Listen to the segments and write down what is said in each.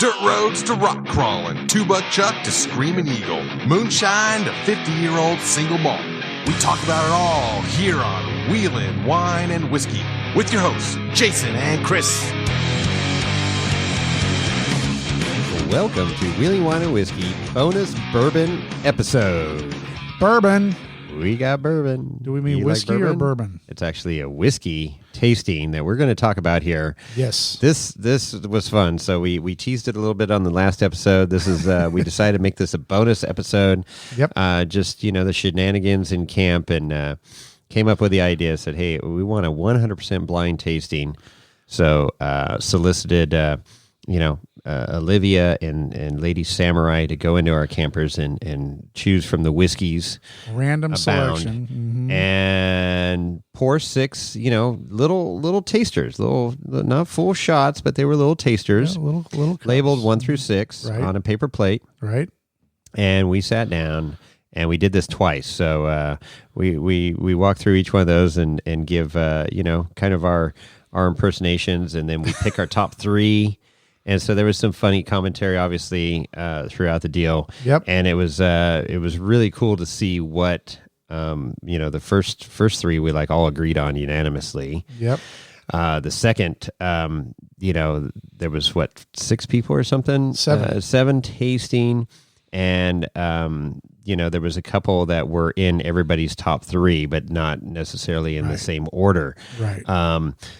Dirt roads to rock crawling, two-buck chuck to screaming eagle, moonshine to 50-year-old single malt. We talk about it all here on Wheelin' Wine and Whiskey with your hosts, Jason and Chris. Welcome to Wheeling Wine and Whiskey bonus bourbon episode. Bourbon. We got bourbon. Do we mean You whiskey like or bourbon? It's actually a whiskey tasting that we're going to talk about here. Yes. This was fun. So we teased it a little bit on the last episode. This is we decided to make this a bonus episode. Yep. Just the shenanigans in camp, and came up with the idea. Said, hey, we want a 100% blind tasting. So solicited Olivia and Lady Samurai to go into our campers and choose from the whiskeys. Random abound, selection. Mm-hmm. And pour 6, little tasters, little not full shots, but they were little tasters, little cups. labeled 1 through 6 Right. on a paper plate. Right. And we sat down and we did this twice. So we walk through each one of those and give kind of our impersonations, and then we pick our top 3. And so there was some funny commentary, obviously, throughout the deal. Yep. And it was really cool to see what the first 3 we all agreed on unanimously. Yep. The second, there was 6 people or something? 7. 7 tasting, and there was a couple that were in everybody's top 3, but not necessarily in the same order. Right.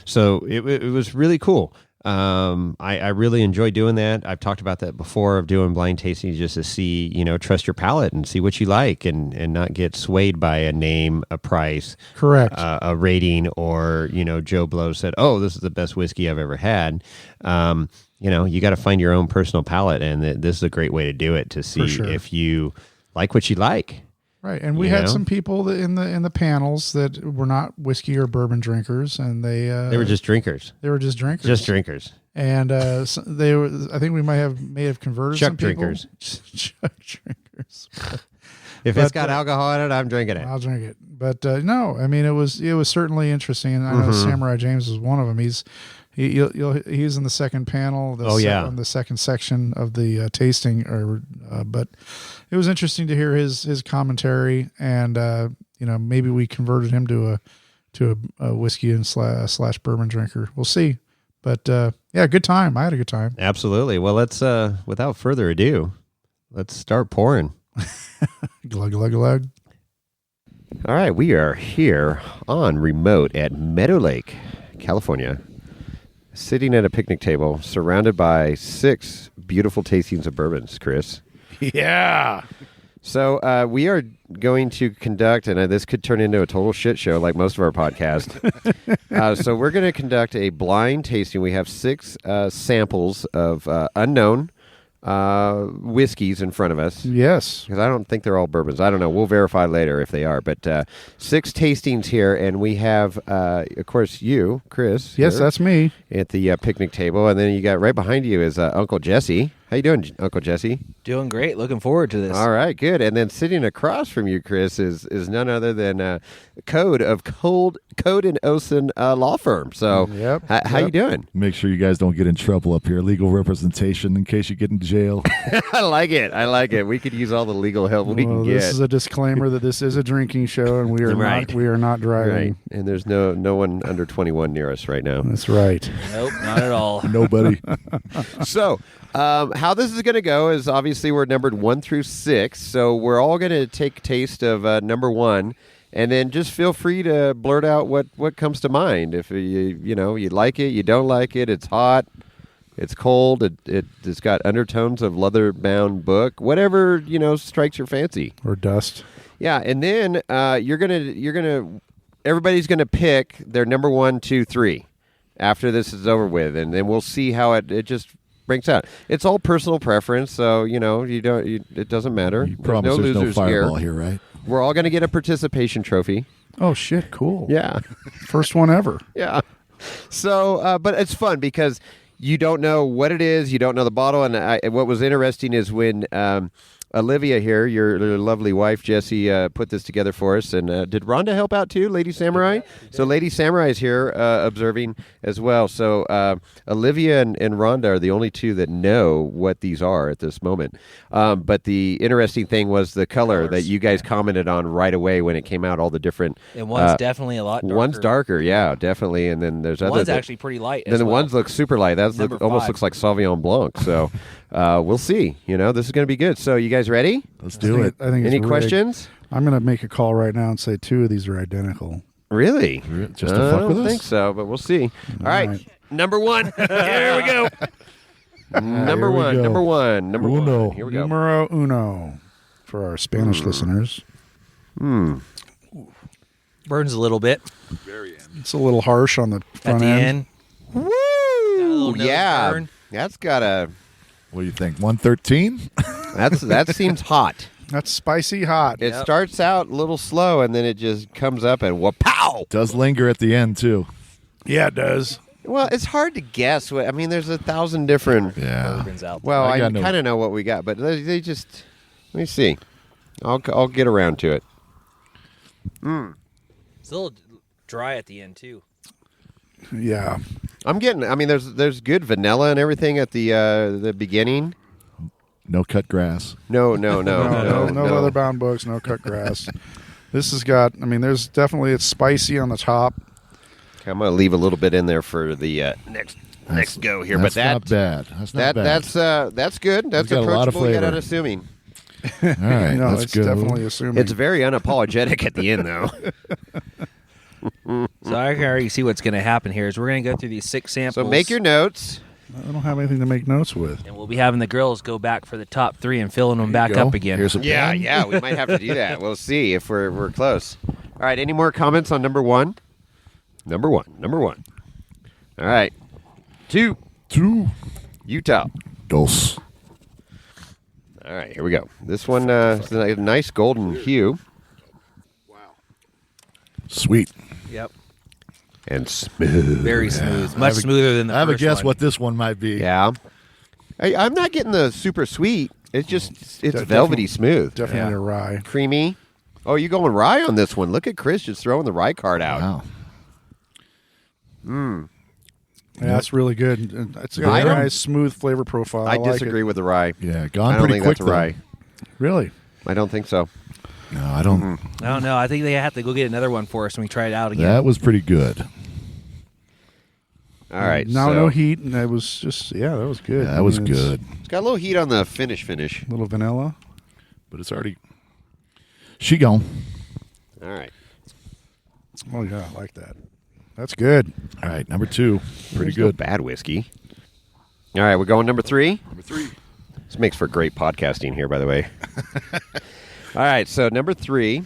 So it was really cool. I really enjoy doing that. I've talked about that before, of doing blind tasting just to see, trust your palate and see what you like, and not get swayed by a name, a price, Correct. A rating, or, Joe Blow said, oh, this is the best whiskey I've ever had. You got to find your own personal palate, and this is a great way to do it, to see if you like what you like. Right, and we had some people that in the panels that were not whiskey or bourbon drinkers, and they were just drinkers. They were just drinkers. Just drinkers. And they were. I think we may have converted Chuck some people. drinkers. Chuck drinkers. If it's got alcohol in it, I'm drinking it. I'll drink it. But no, I mean it was certainly interesting, and I know Samurai James was one of them. He's in the second panel. On the second section of the tasting, but it was interesting to hear his commentary, and maybe we converted him to a whiskey and slash bourbon drinker. We'll see, but good time. I had a good time. Absolutely. Well, let's without further ado, let's start pouring. Glug glug glug. All right, we are here on remote at Meadow Lake, California, sitting at a picnic table surrounded by 6 beautiful tastings of bourbons, Chris. Yeah. So we are going to conduct, and this could turn into a total shit show like most of our podcasts. So we're going to conduct a blind tasting. We have 6 samples of unknown whiskeys in front of us. Yes. Because I don't think they're all bourbons. I don't know. We'll verify later if they are. But 6 tastings here, and we have, of course, you, Chris. Yes, that's me. At the picnic table. And then you got right behind you is Uncle Jesse. How you doing, Uncle Jesse? Doing great. Looking forward to this. All right, good. And then sitting across from you, Chris, is none other than Code and Osen law firm. So, how you doing? Make sure you guys don't get in trouble up here. Legal representation in case you get in jail. I like it. We could use all the legal help we can get. This is a disclaimer that this is a drinking show, and we are not driving. Right. And there's no one under 21 near us right now. That's right. Nope, not at all. Nobody. So, how this is going to go is, obviously we're numbered 1 through 6, so we're all going to take a taste of number 1, and then just feel free to blurt out what comes to mind. If you like it, you don't like it, it's hot, it's cold, it's got undertones of leather-bound book, whatever strikes your fancy. Or dust. Yeah, and then everybody's gonna pick their number 1, 2, 3 after this is over with, and then we'll see how it just brings out. It's all personal preference, so it doesn't matter. You promise there's no fireball here, right? We're all going to get a participation trophy. Oh shit! Cool. Yeah, first one ever. Yeah. So, but it's fun because you don't know what it is, you don't know the bottle, and what was interesting is when Olivia here, your lovely wife, Jessie, put this together for us. And did Rhonda help out too, Lady Samurai? So Lady Samurai is here observing as well. So Olivia and Rhonda are the only two that know what these are at this moment. But the interesting thing was the color that you guys commented on right away when it came out, all the different... And one's definitely a lot darker. One's darker, yeah, definitely. And then there's one's actually pretty light Then the ones look super light. That almost looks like Sauvignon Blanc. So we'll see. This is going to be good. So you guys ready? Let's do it. I think Any it's questions? I'm going to make a call right now and say 2 of these are identical. Really? Just to fuck with us? I don't think so, but we'll see. All right. Number 1. Here we go. Number we one. go. Number one. Number Uno. one. Here we go. Numero uno for our Spanish listeners. Burns a little bit It's a little harsh on the at front the end. end. Woo! Yeah. burn. That's got a... What do you think? 113? That seems hot. That's spicy hot. It starts out a little slow, and then it just comes up and wha-pow! Does linger at the end, too. Yeah, it does. Well, it's hard to guess. There's 1,000 different... Yeah. Bourbons out. Well, I got no- kind of know what we got, but they just... Let me see. I'll get around to it. It's a little dry at the end too. Yeah. I'm getting... there's good vanilla and everything at the beginning. No cut grass. No No leather-bound books, no cut grass. This has got... there's definitely... It's spicy on the top. Okay, I'm going to leave a little bit in there for the next go here. That's But that, not bad. That's not bad. that's good. That's got a lot of approachable yet flavor. unassuming. All right, No, that's it's good. definitely assuming. It's very unapologetic at the end, though. So I can already see what's going to happen here is we're going to go through these 6 samples. So make your notes. I don't have anything to make notes with. And we'll be having the girls go back for the top 3 and filling them back Go. up again. Here's a pen. Yeah, we might have to do that. We'll see if we're close. All right, any more comments on number 1? Number one. All right. 2, Utah. Dos. All right, here we go. This one is a nice golden hue. Sweet. Yep. And smooth. Very smooth. Much smoother than the I have a first guess one. what this one might be. Yeah. I'm not getting the super sweet. It's Definitely- velvety smooth. Definitely a rye. Creamy. Oh, you going rye on this one. Look at Chris just throwing the rye card out. Wow. Yeah, that's really good. It's got I a don't- nice, smooth flavor profile. I like disagree it. with the rye. Yeah, I gone don't pretty think quick. that's a rye. Really? I don't think so. though. No, I don't. I don't know. I think they have to go get another one for us when we try it out again. That was pretty good. All right. Now so no heat, and it was just that was good. Yeah, that was it's good. It's got a little heat on the finish. A little vanilla. But it's already. She gone. All right. Oh yeah, I like that. That's good. All right, number 2. Pretty There's no good. bad whiskey. All right, we're going number 3. Number 3. This makes for great podcasting here, by the way. All right, so number 3.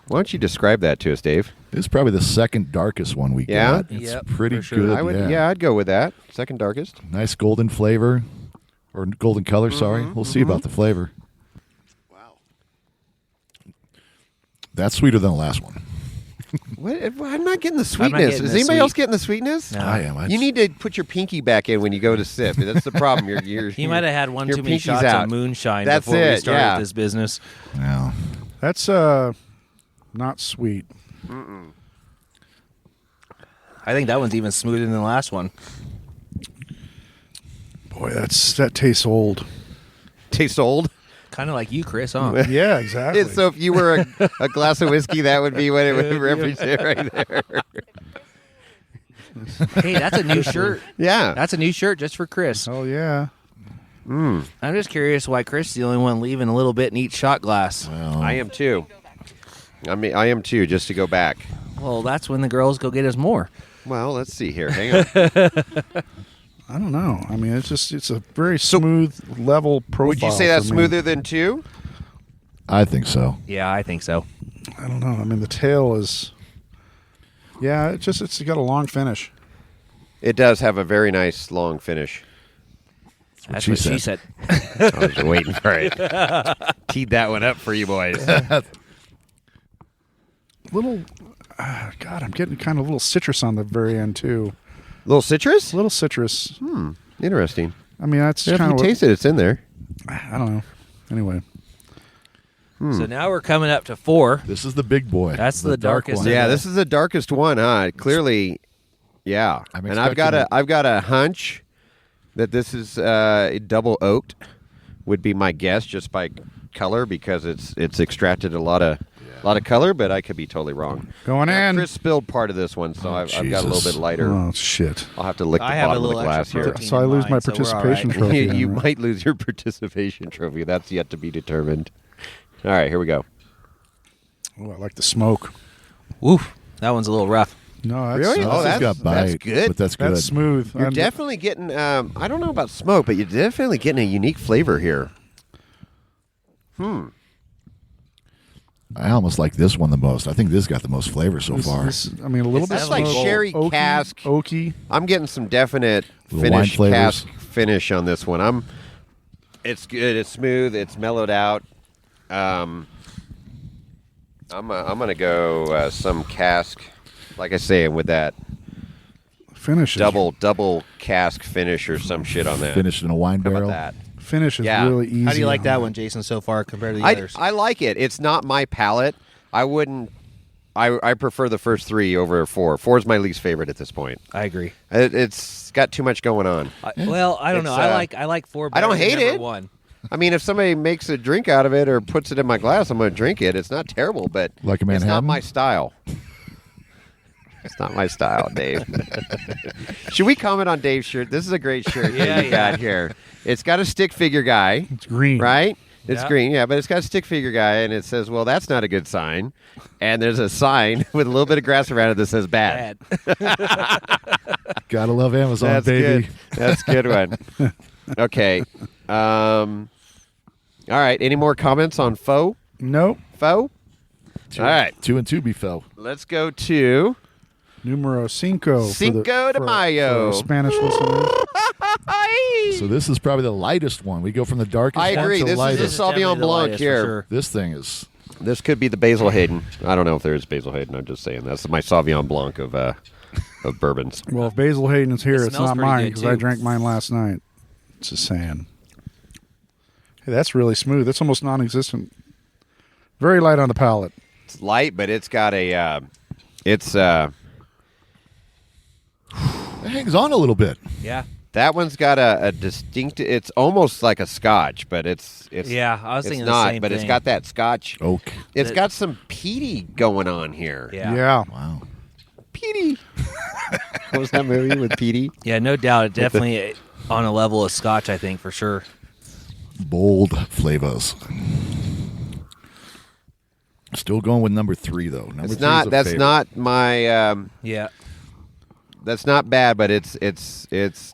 Why don't you describe that to us, Dave? This is probably the second darkest one we Yeah? got. It's Yep, pretty for sure. good. I would, I'd go with that. Second darkest. Nice golden flavor. Or golden color, sorry. We'll see about the flavor. Wow. That's sweeter than the last one. What? I'm not getting the not sweetness. getting Is the anybody sweet. else getting the sweetness? No. I am. You need to put your pinky back in when you go to sip. That's the problem. He might have had one your too many pinky's shots out. of moonshine That's before we it, started yeah. this business. Yeah. That's not sweet. I think that one's even smoother than the last one. Boy, that tastes old. Tastes old. Kind of like you, Chris, huh? Yeah, exactly. So if you were a glass of whiskey, that would be what it would represent right there. Hey, that's a new shirt. Yeah. That's a new shirt just for Chris. Oh yeah. I'm just curious why Chris is the only one leaving a little bit in each shot glass. Well, I am too. I am too, just to go back. Well, that's when the girls go get us more. Well, let's see here. Hang on. I don't know. It's a very smooth, level profile. Would you say that's for me. smoother than 2? I think so. Yeah, I think so. I don't know. The tail is. Yeah, it's got a long finish. It does have a very nice long finish. That's she what she said. I was waiting for it. Teed that one up for you boys. Little. God, I'm getting kind of a little citrus on the very end too. Little citrus? A little citrus. Interesting. That's Yeah, if kind you of. taste it, it's in there. I don't know. Anyway, So now we're coming up to 4. This is the big boy. That's the dark darkest one. Yeah, this is the darkest one, huh? Clearly, yeah. And I've got a hunch that this is double oaked. Would be my guess just by color because it's extracted a lot of color, but I could be totally wrong. Going in. Chris spilled part of this one, so I've got a little bit lighter. Oh shit! I'll have to lick the I have bottom a of the little glass extra here. protein So I in lose mine, my so we're participation all right. trophy. You on that. might lose your participation trophy. That's yet to be determined. All right, here we go. Oh, I like the smoke. Woof. That one's a little rough. No, that's Really? Oh, that's- got bite, that's good. But that's good. That's smooth. You're definitely getting, I don't know about smoke, but you're definitely getting a unique flavor here. I almost like this one the most. I think this got the most flavor so far. I mean, a little bit That's like smoke, sherry oaky, cask. Oaky. I'm getting some definite Little wine finish, flavors. cask finish on this one. It's good. It's smooth. It's mellowed out. I'm gonna go some cask, like I say, with that Finish is, double cask finish or some shit on that. Finished in a wine How about barrel. that? finish is Yeah. really easy. How do you like on that it. one, Jason, so far compared to the I others? like it. It's not my palate. I wouldn't. I prefer the first 3 over 4. 4 is my least favorite at this point. I agree. It's got too much going on. Well, I don't know. It's, I like 4 I don't better than hate number it. 1. I mean, if somebody makes a drink out of it or puts it in my glass, I'm going to drink it. It's not terrible, but Like a it's not Manhattan? my style. It's not my style, Dave. Should we comment on Dave's shirt? This is a great shirt that you got here. It's got a stick figure guy, It's green. right? It's Yeah. green, yeah, but it's got a stick figure guy, and it says, well, that's not a good sign. And there's a sign with a little bit of grass around it that says bad. Gotta love Amazon, That's baby. good. That's a good one. Okay. All right. Any more comments on faux? Nope. Faux? All right. 2 and 2 be fell. Let's go to Numero cinco. Cinco de Mayo. For Spanish listeners. So this is probably the lightest one. We go from the darkest I agree. one to This is lightest. the Sauvignon definitely the Blanc lightest for here. sure. This thing is This could be the Basil Hayden. I don't know if there is Basil Hayden. I'm just saying. That's my Sauvignon Blanc of bourbons. Well, if Basil Hayden is here, It it's smells not pretty mine good, because too. I drank mine last night. Just saying. Hey, that's really smooth. It's almost non-existent. Very light on the palate. It's light, but it's got a. it hangs on a little bit. Yeah. That one's got a distinct. It's almost like a Scotch, but it's Yeah, I was it's thinking not. the same But thing. it's got that Scotch. Oak. It's The- got some peaty going on here. Yeah. Wow. Peaty. What was that movie with Peaty? Yeah, no doubt. It definitely on a level of Scotch, I think, for sure. Bold flavors. Still going with number 3 though. Number It's 3 not. is a That's favorite. not my. Yeah. That's not bad, but it's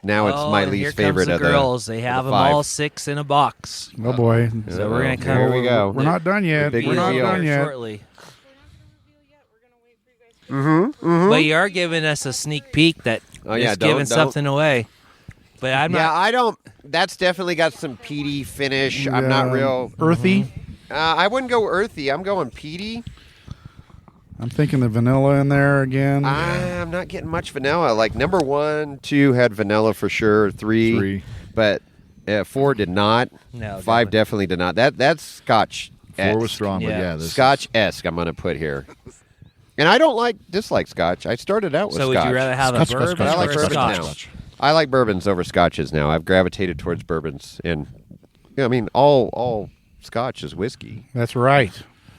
now it's my and least here favorite comes of the girls. They of have the them all five. 6 in a box. Oh boy. So we're gonna come. Here we go. We're not done yet. The big We're not reveal. done yet. Shortly. But you are giving us a sneak peek that Oh, yeah, is giving don't- something away. But I'm Yeah, not. I don't. That's definitely got some peaty finish. I'm not Yeah. real. Earthy. I wouldn't go earthy. I'm going peaty. I'm thinking the vanilla in there again. I'm not getting much vanilla. Like number 1, 2 had vanilla for sure. 3, but 4 did not. No, 5 definitely did not. That's Scotch. 4 was strong, but Yeah. yeah, this Scotch-esque. I'm going to put here. And I don't dislike Scotch. I started out with So Scotch. would you rather have Scotch, a Scotch, bourbon Scotch, I like or a bourbon Scotch? now. I like bourbons over Scotches now. I've gravitated towards bourbons, and I mean all Scotch is whiskey, That's right.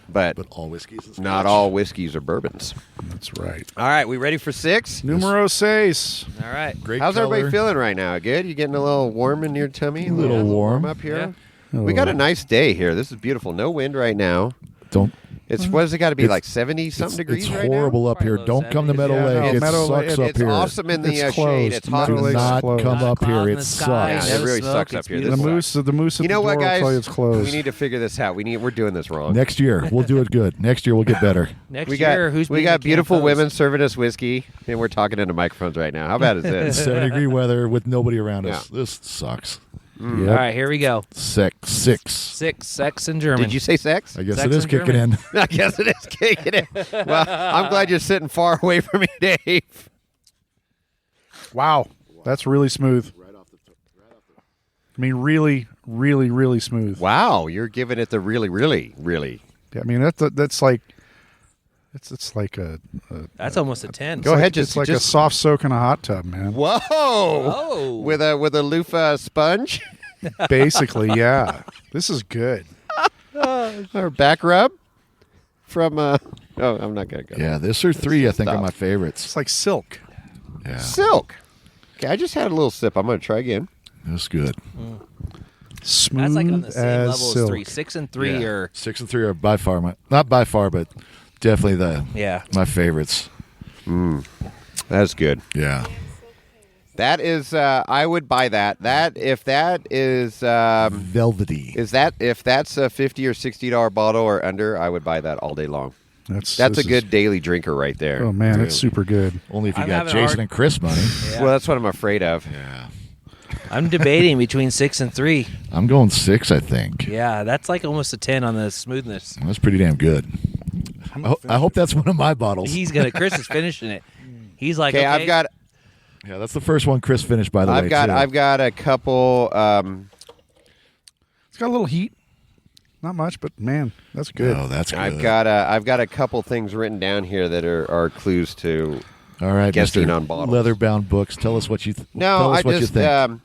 but all whiskeys is not Scotch. all whiskeys are bourbons. That's right. All right, we ready for 6? Numero seis. All right. Great How's color. everybody feeling right now? Good? You getting a little warm in your tummy? A little warm. up here. Yeah. We got a nice day here. This is beautiful. No wind right now. Don't. It's what has it got to be It's- like 70 something degrees It's right horrible up here. Probably Don't low come to 70s. Meadow Yeah, Lake. no, It Meadow sucks Lake- up It's here. awesome in the It's shade. closed. It's hot. Do Meadow Lake's not closed. come Not up cloud here. in It the sky, sucks. Yeah, it no really smoke, sucks it's up here. The This beautiful. moose, at You the know door what, will guys? tell you it's closed. We need to figure this out. We're doing this wrong. Next year we'll do it good. Next year we'll get better. Next We got year, who's we being got the beautiful camp women host? serving us whiskey, and we're talking into microphones right now. How bad is this? 70-degree weather with nobody around us. Yeah. This sucks. All right, here we go. 6. 6 sex in German. Did you say sex? I guess Sex it is in kicking German. in. I guess it is kicking in. Well, I'm glad you're sitting far away from me, Dave. Wow. That's really smooth. I mean, really, really, really smooth. Wow, you're giving it the really, really, really. Yeah, I mean, that's like it's like a That's almost a 10. Go ahead, it's like a soft soak in a hot tub, man. Whoa! Oh. With a loofah sponge Basically, yeah. This is good. or back rub from. Oh, I'm not gonna go. Yeah, this or 3, I think, Stop. are my favorites. It's like silk. Yeah, Silk. Okay, I just had a little sip. I'm gonna try again. that's good. Smooth That's like on the same as level silk. as 3. 6 and 3 Yeah. are 6 and 3 are by far not by far, but definitely my favorites. That's good. Yeah. That is. I would buy that. That if that is. Velvety. Is that if that's a $50 or $60 bottle or under? I would buy that all day long. That's a good daily drinker right there. Oh man, it's super good. Only if you I'm got having a Jason hard- and Chris money. Well, that's what I'm afraid of. Yeah. I'm debating between 6 and 3. I'm going 6, I think. Yeah, that's like almost a 10 on the smoothness. That's pretty damn good. I hope that's one of my bottles. Chris is finishing it. He's like, Okay, I've got Yeah, that's the first one Chris finished, by the way. too. I've got a couple. It's got a little heat. Not much, but man, that's good. Oh, that's good. I've got a couple things written down here that are clues to. All right, guessing Mr. on bottles. Leather-bound books. Tell us what you. No, tell us I what just. you think.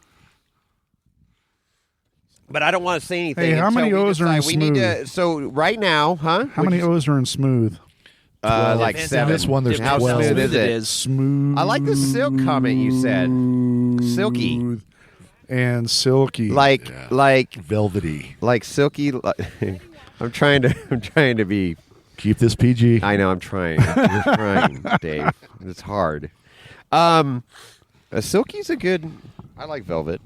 But I don't want to say anything. Hey, how until many we O's are in decide. We need to. smooth? So right now, huh? How many O's are in smooth? Like Depends 7. on this one, there's How 12. smooth is it it? is. Smooth. I like the silk comment you said. Silky, and silky. like Velvety. silky. I'm trying to be. Keep this PG. I know I'm trying. You're trying, Dave. It's hard. A silky's a good. I like velvet.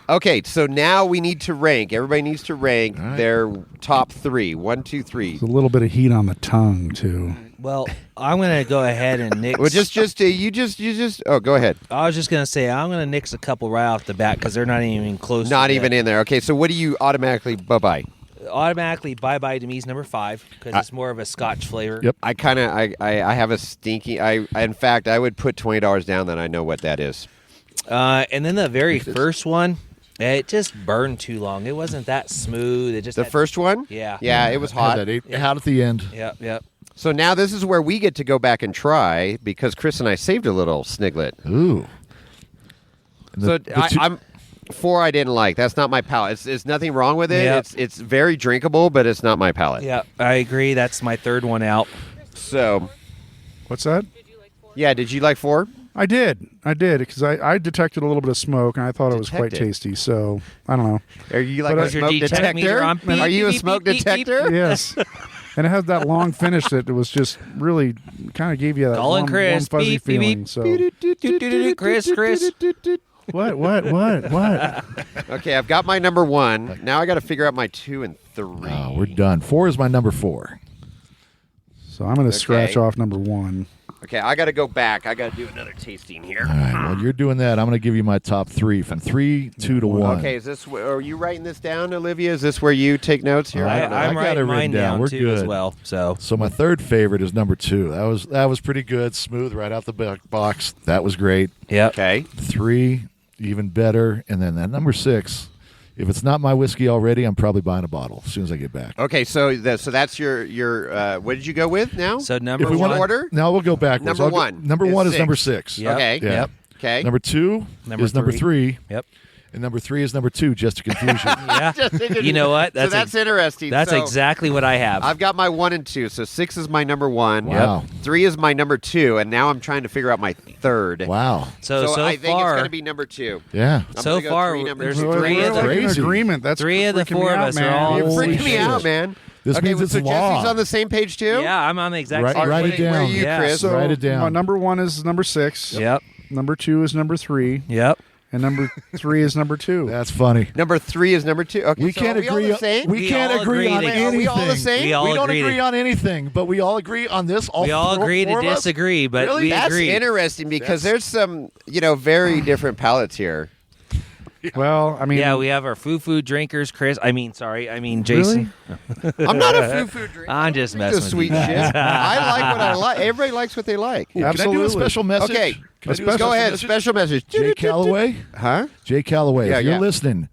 Okay, so now we need to rank. Everybody needs to rank All right. their top 3. 1, 2, 3. There's a little bit of heat on the tongue too. Well, I'm going to go ahead and nix. Well, you just. Oh, go ahead. I was just going to say, I'm going to nix a couple right off the bat because they're not even close. Not to even in there. Okay, so what do you automatically bye-bye? Automatically, bye-bye to me is number 5 because it's more of a Scotch flavor. Yep. I kind of I have a stinky. In fact, I would put $20 down that I know what that is. And then the very first one, it just burned too long. It wasn't that smooth. It just The had- first one? Yeah. Yeah, it was hot. Had that hot at the end. Yep. So now this is where we get to go back and try because Chris and I saved a little sniglet. Ooh. And So the two- I'm 4 I didn't like. That's not my palate. It's nothing wrong with it. Yep. It's very drinkable, but it's not my palate. Yeah, I agree. That's my third one out. So, What's that? yeah, did you like 4? I did because I detected a little bit of smoke and I thought it was quite Detected. tasty. So I don't know. Are you like But a is your smoke detect meter detector? on? Beep, Are you a beep, smoke beep, beep, beep. detector? Yes, and it has that long finish that it was just really kind of gave you that Calling warm Chris. fuzzy Beep, beep, feeling. beep. So Chris. what? Okay, I've got my number 1. Now I got to figure out my 2 and 3. Oh, we're done. 4 is my number 4. So I'm going to scratch Okay. off number 1. Okay, I got to go back. I got to do another tasting here. All right. While you're doing that, I'm going to give you my top 3 from 3, 2 to 1. Okay, are you writing this down, Olivia? Is this where you take notes here? I don't know. I'm I got it writing mine written down. down We're too as good. well. So So my third favorite is number 2. That was pretty good, smooth right out the box. That was great. yep. Okay. 3, even better, and then that number 6. If it's not my whiskey already, I'm probably buying a bottle as soon as I get back. Okay, so that's your what did you go with now? So If number we one. want order? No, we'll go backwards. Number I'll go- 1 Number is 1 is 6. number 6. Yep. Okay. Yeah. Yep. Okay. Number 2 Number is number 3. Yep. And number 3 is number 2, just to confuse you. Yeah. You know what? So that's interesting. That's So exactly what I have. I've got my 1 and 2. So 6 is my number 1. Wow. 3 is my number 2, and now I'm trying to figure out my 3rd. Wow. so I think it's far, going to be number 2. Yeah. I'm so gonna go far, 3, number there's 2. We're three of like the in Crazy. agreement. That's Three of the freaking me four of out, us are man. all- You're Holy freaking me shit. out, man. This okay, means it's so law. Jesse's on the same page too? Yeah, I'm on the exact Right- same. write it Where are down. you, Yeah. Chris? So Write it down. my number 1 is number 6. Yep. Number 2 is number 3, Yep. and number 3 is number 2. That's funny. Number 3 is number 2. Okay, We so can't are we all agree. the same? We can't all agree agree on to- anything. Are we all the same? We all We don't agree agree to- on anything, but we all agree on this. We all agree to four of us? disagree, but Really? we That's agree. interesting because there's some, very different palates here. Well, I mean, Yeah, we have our foo drinkers, Chris. Jason. Really? I'm not a foo drinker. I'm just It's messing a with sweet you. shit. I like what I like. Everybody likes what they like. Can I do a Absolutely. special message? Okay, Can I do a go ahead. message? Special message. Jay Calloway. Huh? Jay Calloway, Yeah, if you're yeah. listening,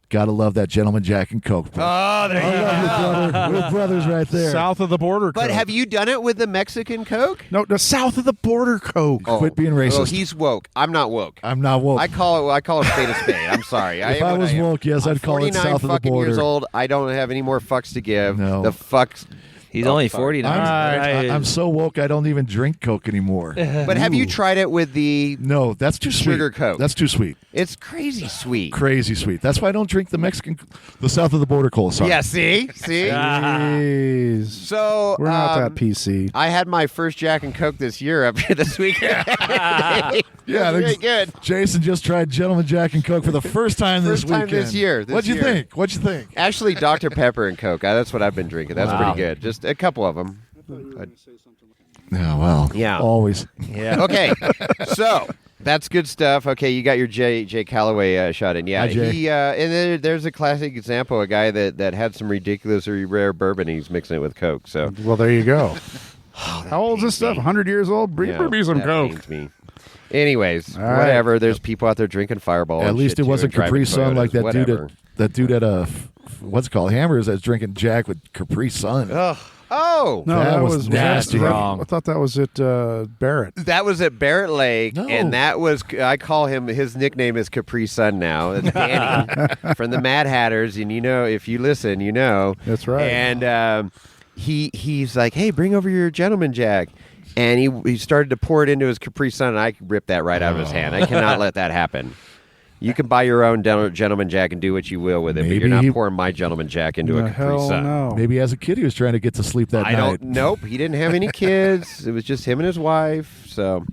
gotta love that Gentleman Jack and Coke. Oh, there you I go. love you, brother. We're brothers right there. South of the border. But Coke. have you done it with the Mexican Coke? No, south of the border Coke. Quit being racist. Oh, he's woke. I'm not woke. I'm not woke. I call a spade a spade. I'm sorry. If I was woke, yes, I'd call it 49 south of the fucking years border. old. I don't have any more fucks to give. No. The fucks. He's Oh, only sorry. 49. I'm so woke, I don't even drink Coke anymore. But have you tried it with the? No, that's too sweet. Sugar Coke. That's too sweet. It's crazy sweet. Crazy sweet. That's why I don't drink the south of the border cola. Sorry. Yeah. See. Jeez. So We're not that PC. I had my first Jack and Coke this year up here this weekend. Yeah, very good. Jason just tried Gentleman Jack and Coke for the first time this First time weekend. this year, What'd you think? What'd you think? Actually, Dr. Pepper and Coke. That's what I've been drinking. That's Wow. pretty good. Just a couple of them. Yeah, well, Yeah. always. Yeah. Okay, so that's good stuff. Okay, you got your Jay Calloway shot in. Yeah, Hi, Jay. he and there's a classic example, a guy that had some ridiculously rare bourbon. He's mixing it with Coke. So Well, there you go. How old is this stuff? 100 years old? Bring yeah, me some that Coke. pains me. Anyways, All right. whatever. There's people out there drinking Fireball. At and least shit, it wasn't too, and Capri driving Sun like Toyotas, that dude whatever. at what's it called Hammers that's drinking Jack with Capri Sun. Oh, No, That that was was nasty. I thought that was at Barrett. that was at Barrett Lake, No. and that was, I call him, his nickname is Capri Sun now. It's Danny from the Mad Hatters, and you know, if you listen, you know. That's right. And he's like, hey, bring over your Gentleman Jack. And he started to pour it into his Capri Sun, and I ripped that right out of his hand. I cannot let that happen. You can buy your own Gentleman Jack and do what you will with it, but Maybe you're not he- pouring my Gentleman Jack into a The Capri hell Sun. no. Maybe as a kid he was trying to get to sleep that I night. don't. Nope, he didn't have any kids. It was just him and his wife. So,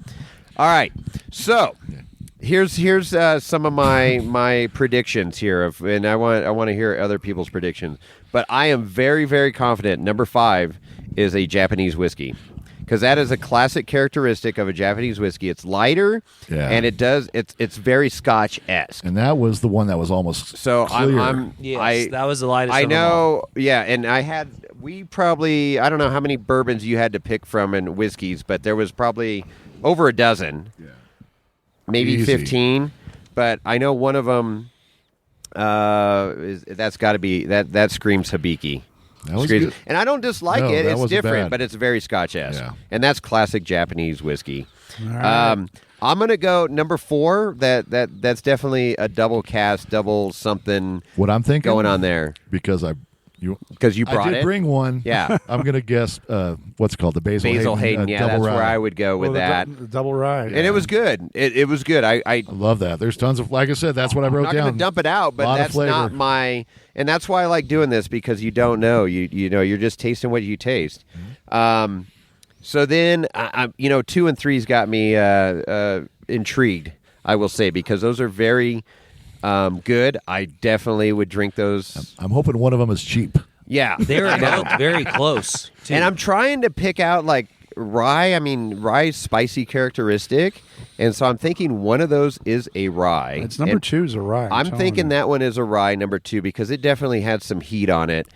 all right. So, here's some of my predictions here, and I want to hear other people's predictions. But I am very, very confident. Number 5 is a Japanese whiskey. Because that is a classic characteristic of a Japanese whiskey. It's lighter, Yeah. and it's very Scotch-esque. And that was the one that was almost So clear. Yes, that was the lightest. I of them all. know, yeah, and we probably, I don't know how many bourbons you had to pick from and whiskeys, but there was probably over a dozen, maybe Easy. 15. But I know one of them, that's got to be, that screams Hibiki. That was Screams- good. And I don't dislike No, it. that It's wasn't different, bad. but it's very Scotch-esque. Yeah. And that's classic Japanese whiskey. right. I'm gonna go number 4. That's definitely a double cast, double something What I'm thinking going on there because you brought I did it. bring one. Yeah. I'm gonna guess what's it called the Basil Hayden. Yeah, double that's where rye. I would go with Well, that. the double rye. And it was good. It was good. I I love that. There's tons of like I said. That's what I I'm wrote not down. going to dump it out, but Lot of that's flavor. not my. And that's why I like doing this because you don't know. You know you're just tasting what you taste. So then, 2 and 3's got me intrigued. I will say because those are very good. I definitely would drink those. I'm hoping one of them is cheap. Yeah, They were I know. both very close. Too. And I'm trying to pick out like rye. I mean, rye's spicy characteristic, and so I'm thinking one of those is a rye. It's number And 2 is a rye. I'm telling thinking you. that one is a rye number 2 because it definitely had some heat on it,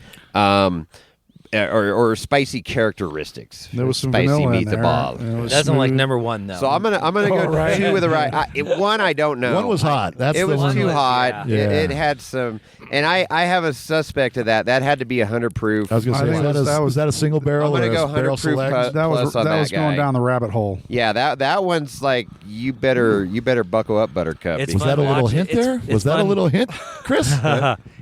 or spicy characteristics. There was some spicy vanilla meat in the there. ball. and it was Doesn't like smooth. number 1 though. So I'm gonna go right. 2 with a rye. One I don't know. One was hot. That's It the was one. too was- hot. yeah. It had some, and I have a suspect of that. That had to be 100 proof. I was gonna I say, think was that a single barrel I'm or gonna go a 100 barrel proof select? cut. That plus was on that that was guy. going down the rabbit hole. Yeah, that one's like you better buckle up, Buttercup. It's Was fun that a little watching- hint it's- there? it's Was that a fun- little hint, Chris?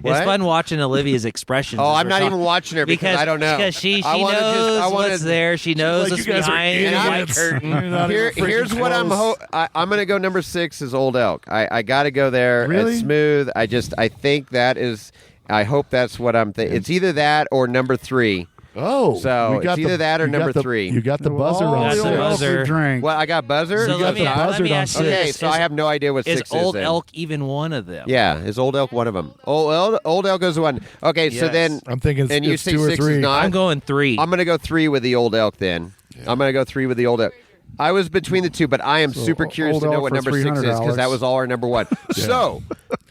What? It's fun watching Olivia's expressions. Oh, as I'm we're not talking- even watching her because I don't know. Because she I wanna knows I wanna- what's there. She knows like, what's "You guys are behind the idiots. white curtain. You're not even freaking Here's what I'm close." I'm gonna go number 6 is Old Elk. I got to go there. Really? It's smooth. I think that is. I hope that's what I'm thinking. It's either that or number 3. Oh, So we got it's either that or you got number the- 3. You got the buzzer All on That's the the old elk buzzer. we drank. Well, I got buzzer. So You got let me, the let buzzard me on ask you Okay, this. so I have no idea what 6 is Old then. Elk even one of them? Yeah, is Old Elk one of them? Old Elk is one. Okay, so Yes. then I'm thinking it's, and you it's say 2 or 6 3. is not. I'm going 3. I'm gonna go 3 with the Old Elk then. I'm gonna go 3 with the Old Elk. I was between the two, but I am So, super curious hold to know out what for number 6 is because that $300. was all our number 1. So,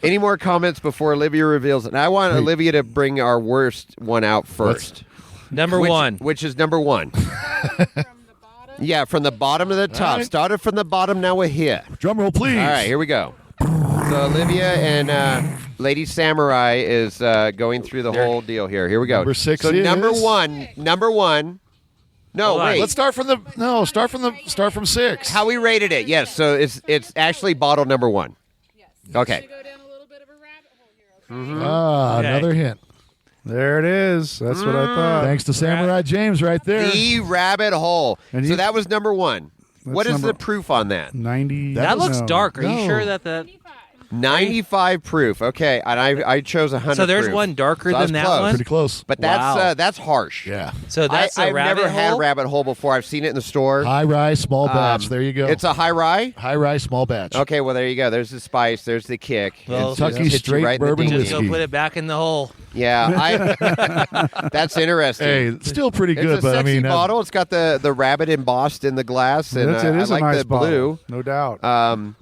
any more comments before Olivia reveals it? And I want Olivia to bring our worst one out first. Number 1. Which is number 1. Yeah, from the bottom to the top. right. Started from the bottom, now we're here. Drum roll, please. All right, here we go. So Olivia and Lady Samurai is going through the whole deal here. Here we go. Number 6 So is number one. No, Hold on. wait. Let's start from 6. How we rated it? Yes. So it's actually bottle number 1. Yes. Okay. Go down a little bit of a rabbit hole here, okay? Okay. Another hint. There it is. That's what I thought. Thanks to Samurai James right there. The rabbit hole. And So you- that was number 1. What is number- the proof on that? 90. That looks no. dark. Are you No. sure that 95 proof. Okay, and I chose 100. So there's proof. one darker So I was than that close. one? Pretty close. But Wow. that's harsh. Yeah. So that's I've a rabbit never had hole? rabbit hole before. I've seen it in the store. High rye, small batch. There you go. It's a high rye. high rye, small batch. Okay, well there you go. There's the spice. There's the kick. Well, It's just Kentucky hits you straight right in the bourbon ding. Just go whiskey. put it back in the hole. Yeah, that's interesting. Hey, it's still pretty It's good, a but I sexy mean, bottle. It's got the rabbit embossed in the glass, and It is I a like nice the blue. bottle, no doubt.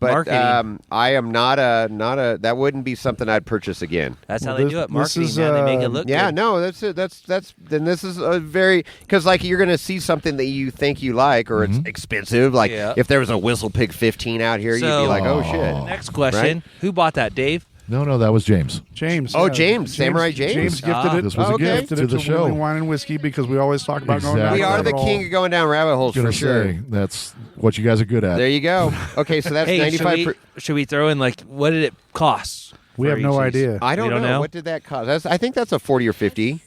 But Marketing. I am not a. That wouldn't be something I'd purchase again. That's how Well, they this- do it. this Marketing, is, man. They make it look Yeah, good. no, that's it. That's then this is a very because like you're gonna see something that you think you like or it's expensive. Like Yeah. if there was a Whistle Pig 15 out here, you'd So- be like, oh shit. Next question. Who bought that, Dave? no, that was James. James. Oh, James, Samurai James. James gifted Ah. it. This was a Okay. gift Gifted to it the show. Wine and Whiskey because we always talk about going down. Exactly. We are the rabbit king hole. of going down rabbit holes Gonna for sure. say, that's what you guys are good at. There you go. Okay, so that's Hey, 95. should we throw in, like, what did it cost? We for have no each of these? idea. I don't You don't know. know? What did that cost. I think that's a 40 or 50.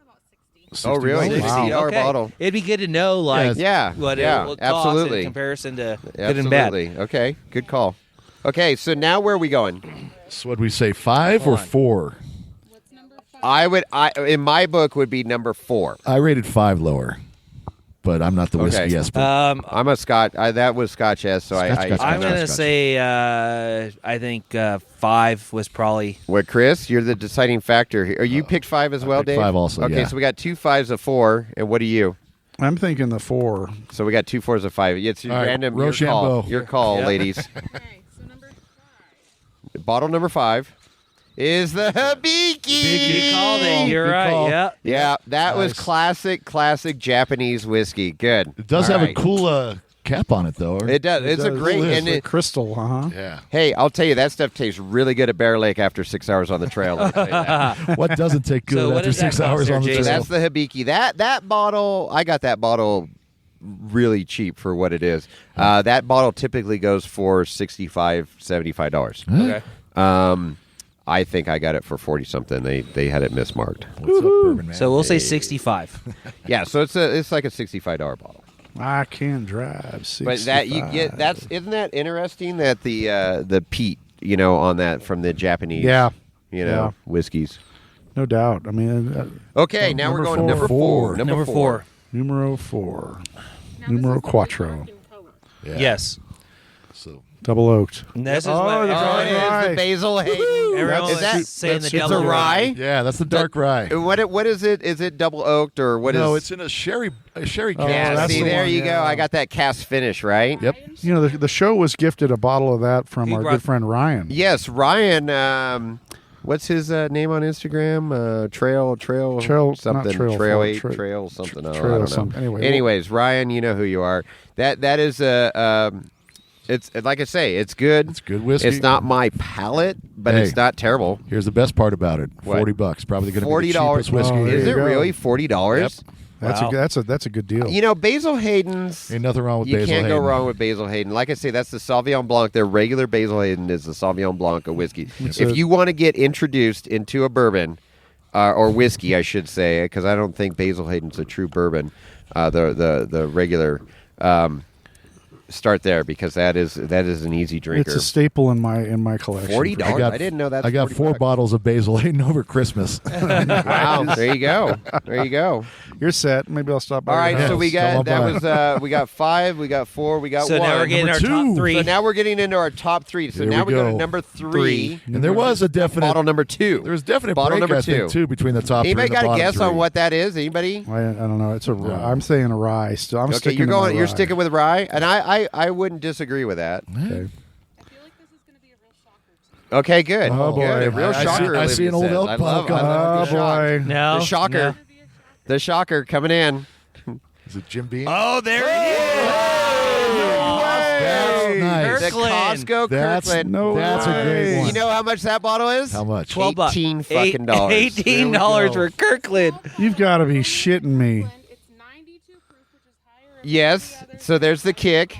About 60. Oh, really? $60. Wow. $60 Okay. bottle. It'd be good to know, like, Yeah, what yeah, it will cost absolutely. in comparison to good and bad. Absolutely. Okay, good call. Okay, so now where are we going? So what we say, 5 or Hold on. 4? What's number 5? I in my book would be number 4. I rated 5 lower, but I'm not the whiskey Okay. expert. I'm a Scotch. That was Scotch S. So Scotch, I Scotch, I'm Scotch. going to say, I think 5 was probably. What, Chris? You're the deciding factor here. You picked 5 as well, picked Dave. 5 also, Okay, yeah. so we got 2 5s of 4, and what are you? I'm thinking the 4. So we got 2 4s of 5. It's All right, random. Your call. Rochambeau. Your call, Yeah. ladies. Okay, so number 5. Bottle number 5 is the Hibiki. You called it. You're Good right. call. Yeah. Yeah, that was Nice. classic Japanese whiskey. Good. It does All have right. a cool cap on it, though. It does. It's a does. great. It is. And Like it, crystal, Yeah. hey, I'll tell you that stuff tastes really good at Bear Lake after 6 hours on the trail. Let me tell you that. What doesn't take good So what after does that 6 cost hours there, on the Jason? trail? That's the Hibiki. That bottle, I got that bottle really cheap for what it is. That bottle typically goes for $65, $75. Okay. I think I got it for 40 something. They had it mismarked. What's up, Bourbon Man? So we'll say 65. Yeah, so it's like a $65 bottle. I can drive. 65. But that you get isn't that interesting that the peat, on that from the Japanese Yeah. whiskeys. No doubt. I mean, Okay, So now we're number going number 4. Number 4. numero 4. Now, Numero this is the quattro. American color. Yeah. Yes. So Double oaked. And this is Oh, what the Oh, dark it is rye. the Basil Hayden. everyone Is was that saying the it's double a rye? yeah, that's the dark rye. What is it? Is it double oaked or what is? No, it's in a sherry Oh, cask. Yeah, that's see, the there one, you go. yeah. I got that cast finish, right? Yep. You know, the show was gifted a bottle of that from He our brought- good friend Ryan. Yes, Ryan. What's his name on Instagram? Trail Trail- something. not Trail Trail Four, 8, Tra- Trail something. Oh, I Trail don't know. something. Anyway, Anyways, Ryan, you know who you are. That is a. It's like I say, it's good. It's good whiskey. It's not my palate, but Hey. it's not terrible. Here's the best part about it: What? $40. Probably going to be the $40. cheapest whiskey. Oh, there Is you it go. really $40? Yep. That's Wow. that's a good deal. Basil Hayden's. Ain't nothing wrong with You Basil can't go Hayden. wrong with Basil Hayden. Like I say, that's the Sauvignon Blanc. Their regular Basil Hayden is the Sauvignon Blanc of whiskey. If you want to get introduced into a bourbon, or whiskey, I should say, because I don't think Basil Hayden's a true bourbon. The regular. Start there because that is an easy drinker. It's a staple in my collection. $40. I got- I didn't know that. I got 4 bottles of Basil Hayden over Christmas. Wow, there you go. There you go. You're set. Maybe I'll stop by. All right, your so house. we Come got on by. we got 5, we got 4, we got So 1. now we're getting Number our top two. 3. So now we're getting into our top 3. So Here now we we go to go. number 3. And there was a definite Bottle number 2. There was definite Bottle break, number I think, 2. too, between the top Anybody three and got the a bottom guess three. on what that is? Anybody? I don't know. It's a. I'm saying a rye. Still, I'm Okay, sticking. you're to my going. You're rye. sticking with rye, and I wouldn't disagree with that. Okay. I feel like this is going to be a real shocker. Okay, good. Oh, boy. Good. A real I shocker. see- I see an Olivia old says. elk I love bottle Oh the shock. boy. No, The shocker. no. The shocker coming in. Is it Jim Beam? Oh, there he That's nice. The Kirkland. Costco That's Kirkland. No That's a way. great one. You know how much that bottle is? How much? 12 bucks. $18 fucking dollars. $18 There we go. for Kirkland. You've got to be shitting me. It's 92 proof, which is higher. Yes. So there's the kick.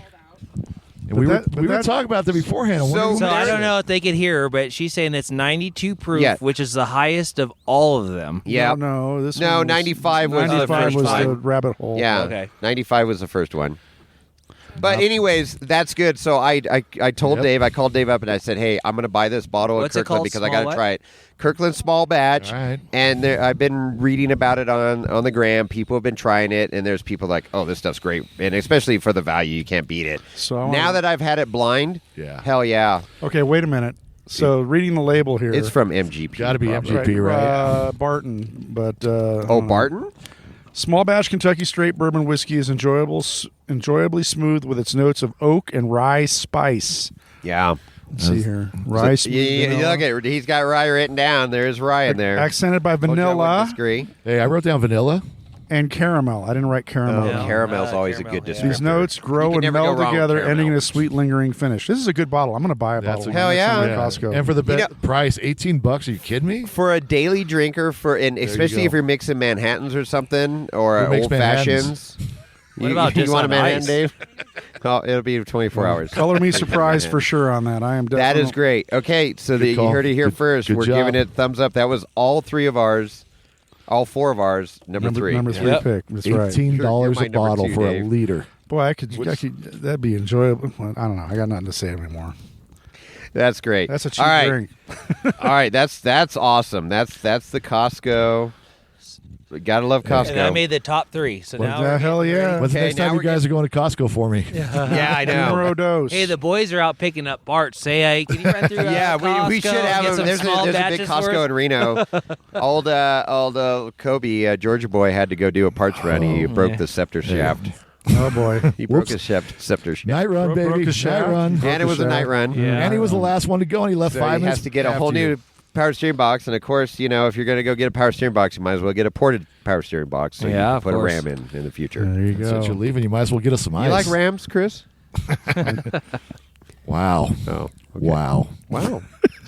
And we But were that- talking about that beforehand. I wonder So- who So I made don't it. know if they could hear her, but she's saying it's 92 proof, Yeah. which is the highest of all of them. Yeah. No, this No, one was, 95 was the 95 first was one. the rabbit hole. Yeah. Okay. 95 was the first one. But anyways, that's good. So I told Yep. Dave, I called Dave up and I said, hey, I'm going to buy this bottle What's of it Kirkland called? because I Small got to what? try it. Kirkland small batch. All right. And I've been reading about it on the gram. People have been trying it, and there's people like, oh, this stuff's great. And especially for the value, you can't beat it. So I now wanna- that I've had it blind, Yeah. hell yeah. Okay, wait a minute. So reading the label here, It's from MGP. Gotta be probably. MGP. right? Barton, but Oh, Barton? small batch Kentucky straight bourbon whiskey is enjoyably smooth with its notes of oak and rye spice. Yeah. Let's see here, rye. smooth You vanilla. look at it. He's got rye written down. There's rye in there. Accented by Told you I wouldn't vanilla disagree. Hey, I wrote down vanilla. and caramel. I didn't write caramel. Oh, Yeah. caramel's always Caramel, a good yeah. descriptor. These notes You grow can and never go meld wrong with together, caramel. ending in a sweet, lingering finish. This is a good bottle. I'm going to buy a That's bottle. a- when Hell it's yeah. in Costco. And for the You know- price, $18. Are you kidding me? For a daily drinker, and you especially go. if you're mixing Manhattans or something, or Who makes old fashions. What about you just want a on Manhattan, ice? Dave? Oh, it'll be 24 hours. Color me surprised for sure on that. I am That definitely. is great. Okay, so Good you call. heard it here Good- first. good We're job. giving it thumbs up. That was all 3 of ours, all 4 of ours. Number 3. Number 3 Yep. pick. That's right. $18 Sure, you're a my number bottle 2, for Dave. a liter. Boy, I could. That'd be enjoyable. Well, I don't know. I got nothing to say anymore. That's great. That's a cheap all right. drink. All right, that's awesome. That's the Costco. We gotta love Costco. And I made the top 3. So Well, now the we're hell getting yeah. ready. When's the Okay, next now time you we're guys are going to Costco for me? Yeah, I know. Numero dos. Hey, the boys are out picking up parts. Say, hey, can you run through? Yeah, we should Costco, have get them. some There's small a big batches for Costco us? in Reno. old Kobe, Georgia boy, had to go do a parts run. He broke yeah. the scepter shaft. Oh boy. He broke Whoops. his scepter shaft. Night run, Broke baby. his shaft. Night run. And it was a night run. Yeah. And he was the last one to go, and he left So 5 he minutes. has to get a after whole you. new power steering box. And of course, if you're going to go get a power steering box, you might as well get a ported power steering box so you Yeah, can of put course. a Ram in the future. There you Since you're go. leaving, you might as well get us some ice. You like Rams, Chris? Wow. Oh, okay. Wow. Wow.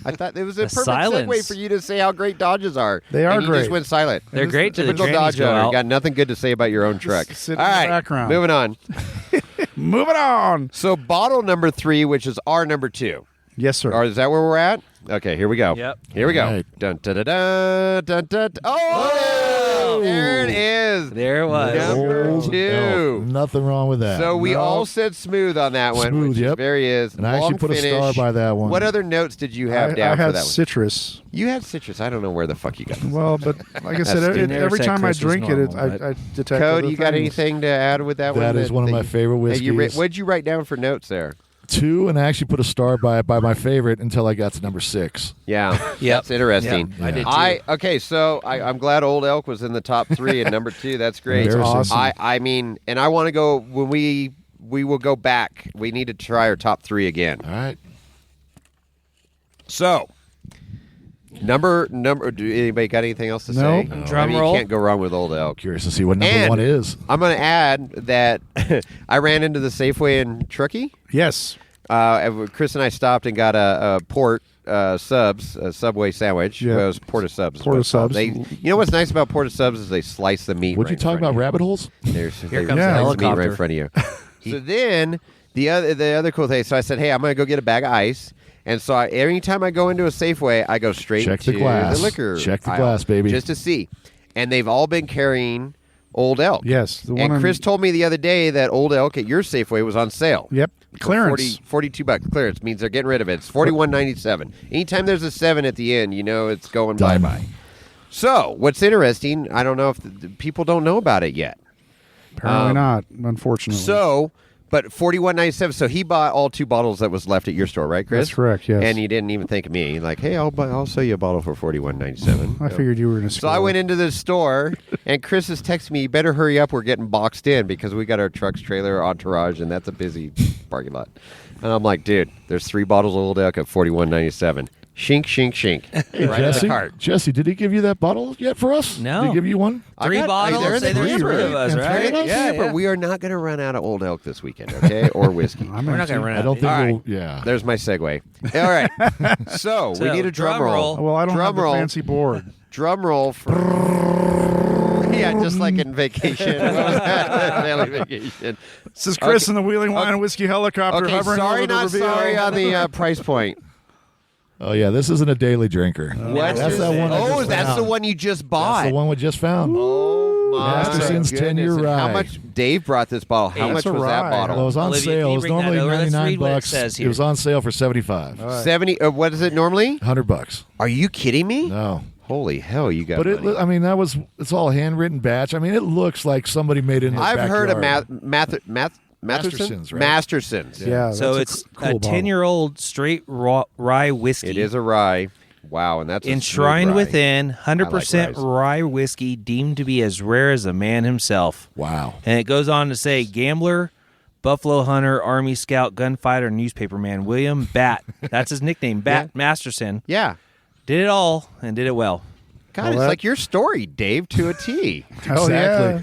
I thought it was a The perfect silence. segue for you to say how great Dodges are. They are and you great. just went silent. They're great to the Typical trannies Dodge go owner. out. Got nothing good to say about your own truck. sit in All the right, background. moving on. Moving on. So bottle number 3, which is our number 2. Yes, sir. Or is that where we're at? Okay, here we go. Yep. Here we go. All right. Dun, dun, dun, dun, dun, dun. Oh, there it is. There it was. Number Old 2. elk. Nothing wrong with that. So we No. all said smooth on that one. Smooth, which yep. Very is. And I actually Long put a star finish. by that one. What other notes did you have I down for had that one? citrus. You had citrus. I don't know where the fuck you got this. Well, but like I said, That's it, never every said time I Chris was drink it, normal, but- I detect. Code, other you got things. anything to add with that one? That is one of my favorite Hey, whiskeys. what'd you write down for notes there? 2, and I actually put a star by my favorite until I got to number 6. Yeah, that's interesting. Yep, I did too. Okay, so I'm glad Old Elk was in the top 3 and number 2. That's great. That's awesome. I mean, and I want to go when we will go back. We need to try our top 3 again. All right. So, number. Do anybody got anything else to No. say? Drum I mean, roll. You can't go wrong with Old Elk. Curious to see what number And 1 is. I'm going to add that I ran into the Safeway in Truckee. Yes. Chris and I stopped and got a port subs, a Subway sandwich. Yeah. Well, it was Porta subs. is Porta what it's called. subs. You know what's nice about Porta subs is they slice the meat. Would right you in talk front of about you. rabbit holes? Here comes slice the the meat right helicopter. in front of you. So then the other cool thing. So I said, hey, I'm going to go get a bag of ice. And so every time I go into a Safeway, I go straight Check to the glass. liquor. Check the aisle glass, baby. just to see. And they've all been carrying Old Elk. Yes. The one And on- Chris told me the other day that Old Elk at your Safeway was on sale. Yep. Clearance. 42 bucks clearance means they're getting rid of it. It's $41.97. Anytime there's a 7 at the end, you know it's going Dime. bye-bye. So, what's interesting, I don't know if the people don't know about it yet. Apparently not, unfortunately. So, but $41.97. So he bought all 2 bottles that was left at your store, right, Chris? That's correct, yes. And he didn't even think of me. Like, hey, I'll sell you a bottle for $41.97. I figured you were going to So I went into the store, and Chris is texting me, you better hurry up, we're getting boxed in, because we got our trucks, trailer, entourage, and that's a busy parking lot. And I'm like, dude, there's 3 bottles of Old Elk at $41.97. Shink, shink, shink. Hey, right in the cart. Jesse, did he give you that bottle yet for us? No. Did he give you one? 3 bottles. they're in Say the there's camper. 3 of us, And right? three of us? Yeah, But we are not going to run out of Old Elk this weekend, okay? Or whiskey. We're not going to run out. I don't of think All we'll. right. Yeah. There's my segue. All right. So, we need a drum roll. Well, I don't drum have the roll. fancy board. Drum roll for. Yeah, just like in vacation. What was that? Family vacation. This is Chris in the Wheeling Wine and Whiskey helicopter Okay, hovering sorry, over the not reveal. sorry on the price point. Oh yeah, this isn't a daily drinker. What That's is that it? one. I Oh, just that's found. the one you just bought. That's the one we just found. Oh my Masterson's goodness. 10-year And how rye. much? Dave brought this bottle. How Hey, much that's was a that rye. bottle? Well, it was on Olivia, sale. can It you was bring that normally over? Let's 99 read what it bucks. says It was here. on sale for 75. 70. What is it normally? $100. Are you kidding me? No. Holy hell, you got But money. I mean, it's all handwritten batch. I mean, it looks like somebody made it in their I've heard of backyard. Masterson's, right? Masterson's. Yeah, So that's it's cool a bottle. 10-year-old straight rye whiskey. It is a rye. Wow, and that's a enshrined smooth rye. within 100% ryes. rye whiskey, deemed to be as rare as the man himself. Wow. And it goes on to say, gambler, buffalo hunter, army scout, gunfighter, newspaperman William Bat. That's his nickname, Bat Masterson. Yeah. Did it all and did it well. God, Well, it's that- like your story, Dave, to a T. Hell Exactly. Yeah.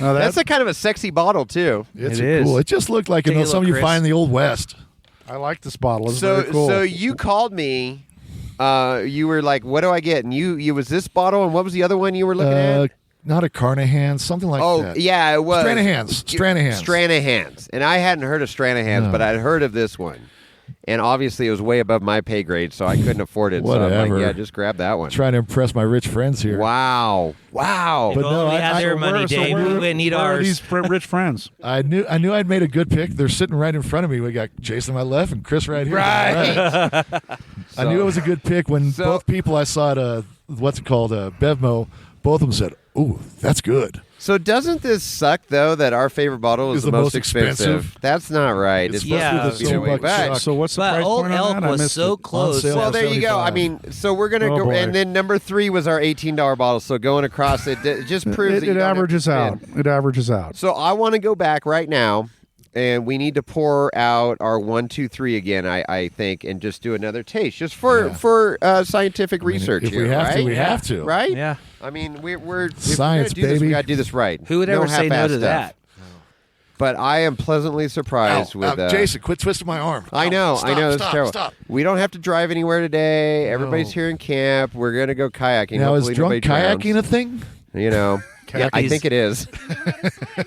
No, That's a kind of a sexy bottle, too. It's It is. cool. It just looked like Take a something look, you Chris. find in the Old West. I like this bottle. It's So, very cool. so you called me. You were like, "What do I get?" And you was this bottle, and what was the other one you were looking at? Not a Carnahan, something like Oh, that. yeah, it was Stranahan's. Stranahan's, and I hadn't heard of Stranahan's, No. but I'd heard of this one, and obviously it was way above my pay grade, so I couldn't afford it. So I'm Whatever. like, yeah, just grab that one. Trying to impress my rich friends here. Wow. But If no, only we had I- their so money, Dave. We wouldn't need where are ours. these rich friends? I knew I'd made a good pick. They're sitting right in front of me. We got Jason on my left and Chris right here. Right. I knew it was a good pick when So- both people I saw at what's it called, Bevmo, both of them said, "Ooh, that's good." So doesn't this suck though that our favorite bottle is Is the the most most expensive? That's not right. It's Yeah. supposed to be the Yeah, $2 but- chuck. So what's the But price Old point on Elk that? I was missed so it. close. sale. Well, there you go. I 75. mean, so we're gonna Oh, go, boy. and then number 3 was our $18 bottle. So going across it just proves that you It don't have to averages out. spend. It averages out. So I want to go back right now, and we need to pour out our 1, 2, 3 again. I think, and just do another taste, just for scientific research. if here, we have right? to, we have to. right? Yeah. I mean, we're if we're Science, gonna do this, we baby. got to do this right. Who would ever say no half-assed to stuff. that? But I am pleasantly surprised with Jason, quit twisting my arm. I know, Stop, I know. That's stop, terrible. Stop. We don't have to drive anywhere today. Everybody's No. here in camp. We're gonna go kayaking. Now, is Hopefully drunk nobody drowns. kayaking a thing? You know, yeah, I think it is.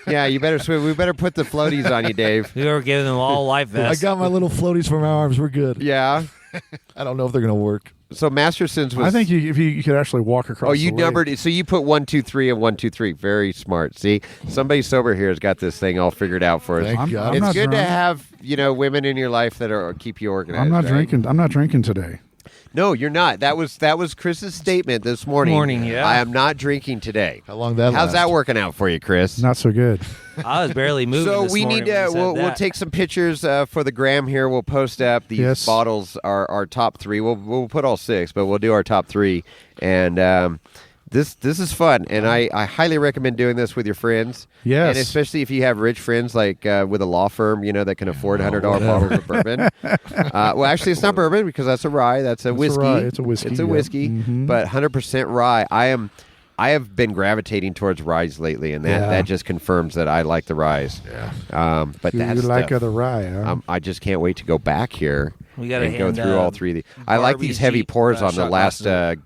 Yeah, you better swim. We better put the floaties on you, Dave. We were giving them all life I vests. got my little floaties for my arms. We're good. Yeah. I don't know if they're going to work. So Masterson's was. I think if you could actually walk across. Oh, you the lake. numbered. So you put 1, 2, 3, and 1, 2, 3. Very smart. See, somebody sober here has got this thing all figured out for us. Thank I'm- God. I'm It's not good to drunk. have women in your life that are keep you organized. I'm not right? drinking. I'm not drinking today. No, you're not. That was Chris's statement this morning. Yeah. I am not drinking today. How long that How's last? that working out for you, Chris? Not so good. I was barely moving. So this we morning need when to. you said We'll that. take some pictures for the gram here. We'll post up these Yes. bottles. Our top 3. We'll put all 6, but we'll do our top 3. And this is fun, and I highly recommend doing this with your friends. Yes. and especially if you have rich friends like with a law firm, that can afford $100 bottles of bourbon. Well, actually, it's not bourbon because that's a rye. That's a whiskey. rye. It's a whiskey, It's a yeah. whiskey, Mhm. but 100% rye. I have been gravitating towards ryes lately, and Yeah. that just confirms that I like the ryes. Yeah. But You that's like the rye, huh? I just can't wait to go back here We gotta and go hand, through all 3 of these. I like Barbie's these heavy Jeep, pours on the shot last. glasses.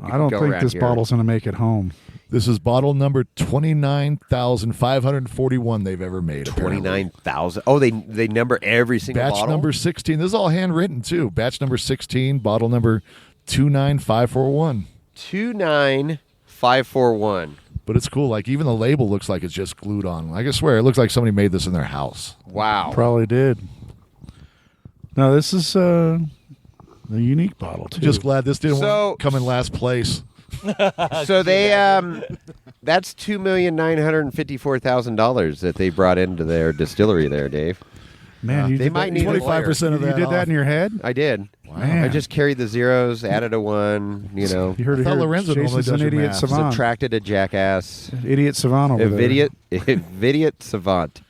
I don't go think around this here. bottle's going to make it home. This is bottle number 29,541 they've ever made. apparently. 29,000. Oh, they number every single Batch bottle. number 16. This is all handwritten, too. Batch number 16, bottle number 29541. 29541. But it's cool. Like, even the label looks like it's just glued on. I can swear, it looks like somebody made this in their house. Wow. Probably did. No, this is a unique bottle too. Just glad this didn't So- come in last place. So they that's $2,954,000 that they brought into their distillery there, Dave. Man, you They did might that, need a 25% of you that. did that off. in your head? I did. Man. I just carried the zeros, added a 1, you know, You heard I it thought here. Lorenzo normally Jason's does an your idiot math. savant. subtracted a jackass. Idiot savant over there. Idiot savant.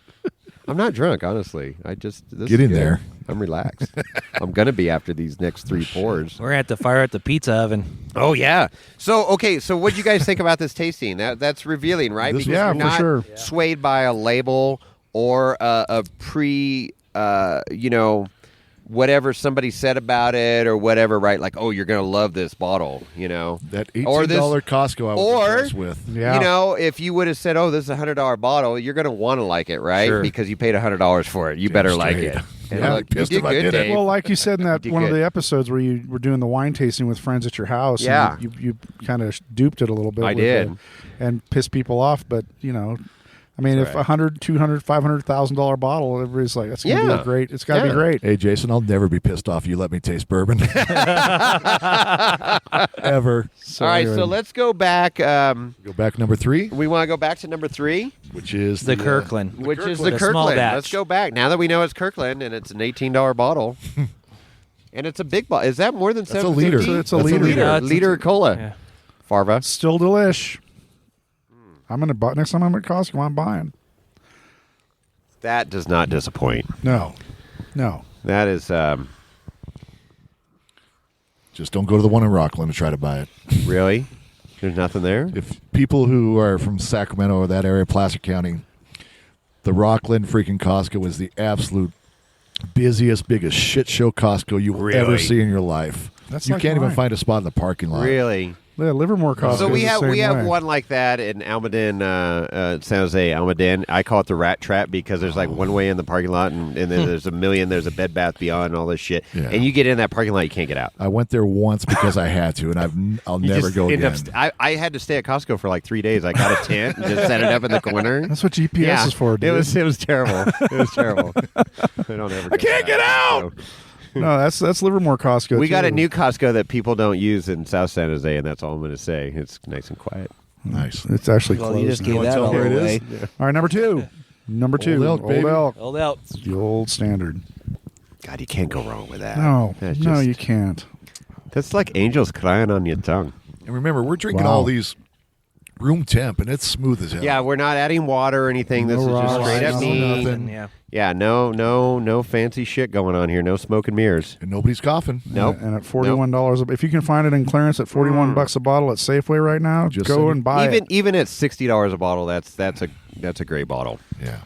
I'm not drunk, honestly. This Get is in good. there. I'm relaxed. I'm gonna be after these next 3 pours. We're at the fire at the pizza oven. Oh yeah. So okay. So what do you guys think about this tasting? That's revealing, right? This Because was- you're Yeah, for not sure. swayed by a label or a pre, whatever somebody said about it or whatever, right? Like, oh, you're gonna love this bottle, That Or $18 this- Costco I was or- impressed with. Yeah. if you would have said, "Oh, this is a $100 bottle," you're gonna want to like it, right? Sure. Because you paid $100 for it. You better like straight. it. And Yeah, look, pissed you if I did good, didn't. Dave. Well, like you said in that You did one of good. the episodes where you were doing the wine tasting with friends at your house, and Yeah. you kind of duped it a little bit. I with did. and pissed people off. But I mean, That's if right. $100,000, $200,000, $500,000 bottle, everybody's like, that's gonna Yeah. be great. It's got to Yeah. be great. Hey, Jason, I'll never be pissed off. You let me taste bourbon. Ever. All right, so anyway. let's go back. Go back number 3, We want to go back to number 3. which is The Kirkland. Which is Kirkland. the The small Kirkland. batch. Let's go back. Now that we know it's Kirkland and it's an $18 bottle. And it's a big bottle. Is that more than That's a 750? liter. It's a That's liter. Yeah, it's a- Liter of cola. Yeah. Farva. Still delish. I'm gonna buy next time I'm at Costco. I'm buying. That does not disappoint. No. That is Just don't go to the one in Rockland to try to buy it. really. There's nothing there. If people who are from Sacramento or that area, Placer County, the Rockland freaking Costco is the absolute busiest, biggest shit show Costco you will Really? ever see in your life. That's you like can't even mine. find a spot in the parking lot. Really. Yeah, Livermore Costco. So we is the have same way. one like that in Almaden, San Jose, Almaden. I call it the rat trap because there's like one way in the parking lot, and then there's a million. There's a Bed Bath Beyond, and all this shit. Yeah. And you get in that parking lot, you can't get out. I went there once because I had to, and I'll You never just go end again. I had to stay at Costco for like 3 days. I got a tent and just set it up in the corner. That's what GPS is for, dude. It was terrible. It was terrible. I don't ever. I can't get out! No, that's Livermore Costco. We got a too. new Costco that people don't use in South San Jose, and that's all I'm going to say. It's nice and quiet. Nice. It's actually Well, closed. you just now. gave that tell all where it away. is? All right, number 2. Number 2. Old Elk, baby. Elk. Hold out. The old standard. God, you can't go wrong with that. No, That's no, just- you can't. That's like angels crying on your tongue. And remember, we're drinking Wow. all these room temp, and it's smooth as hell. Yeah, we're not adding water or anything. This No is just rocks, straight up no neat. nothing. Yeah. Yeah, no fancy shit going on here. No smoke and mirrors. And nobody's coughing. Nope. And at $41, if you can find it in clearance at $41 a bottle at Safeway right now, Just go saying. and buy it. Even at $60 a bottle, that's a great bottle. Yeah.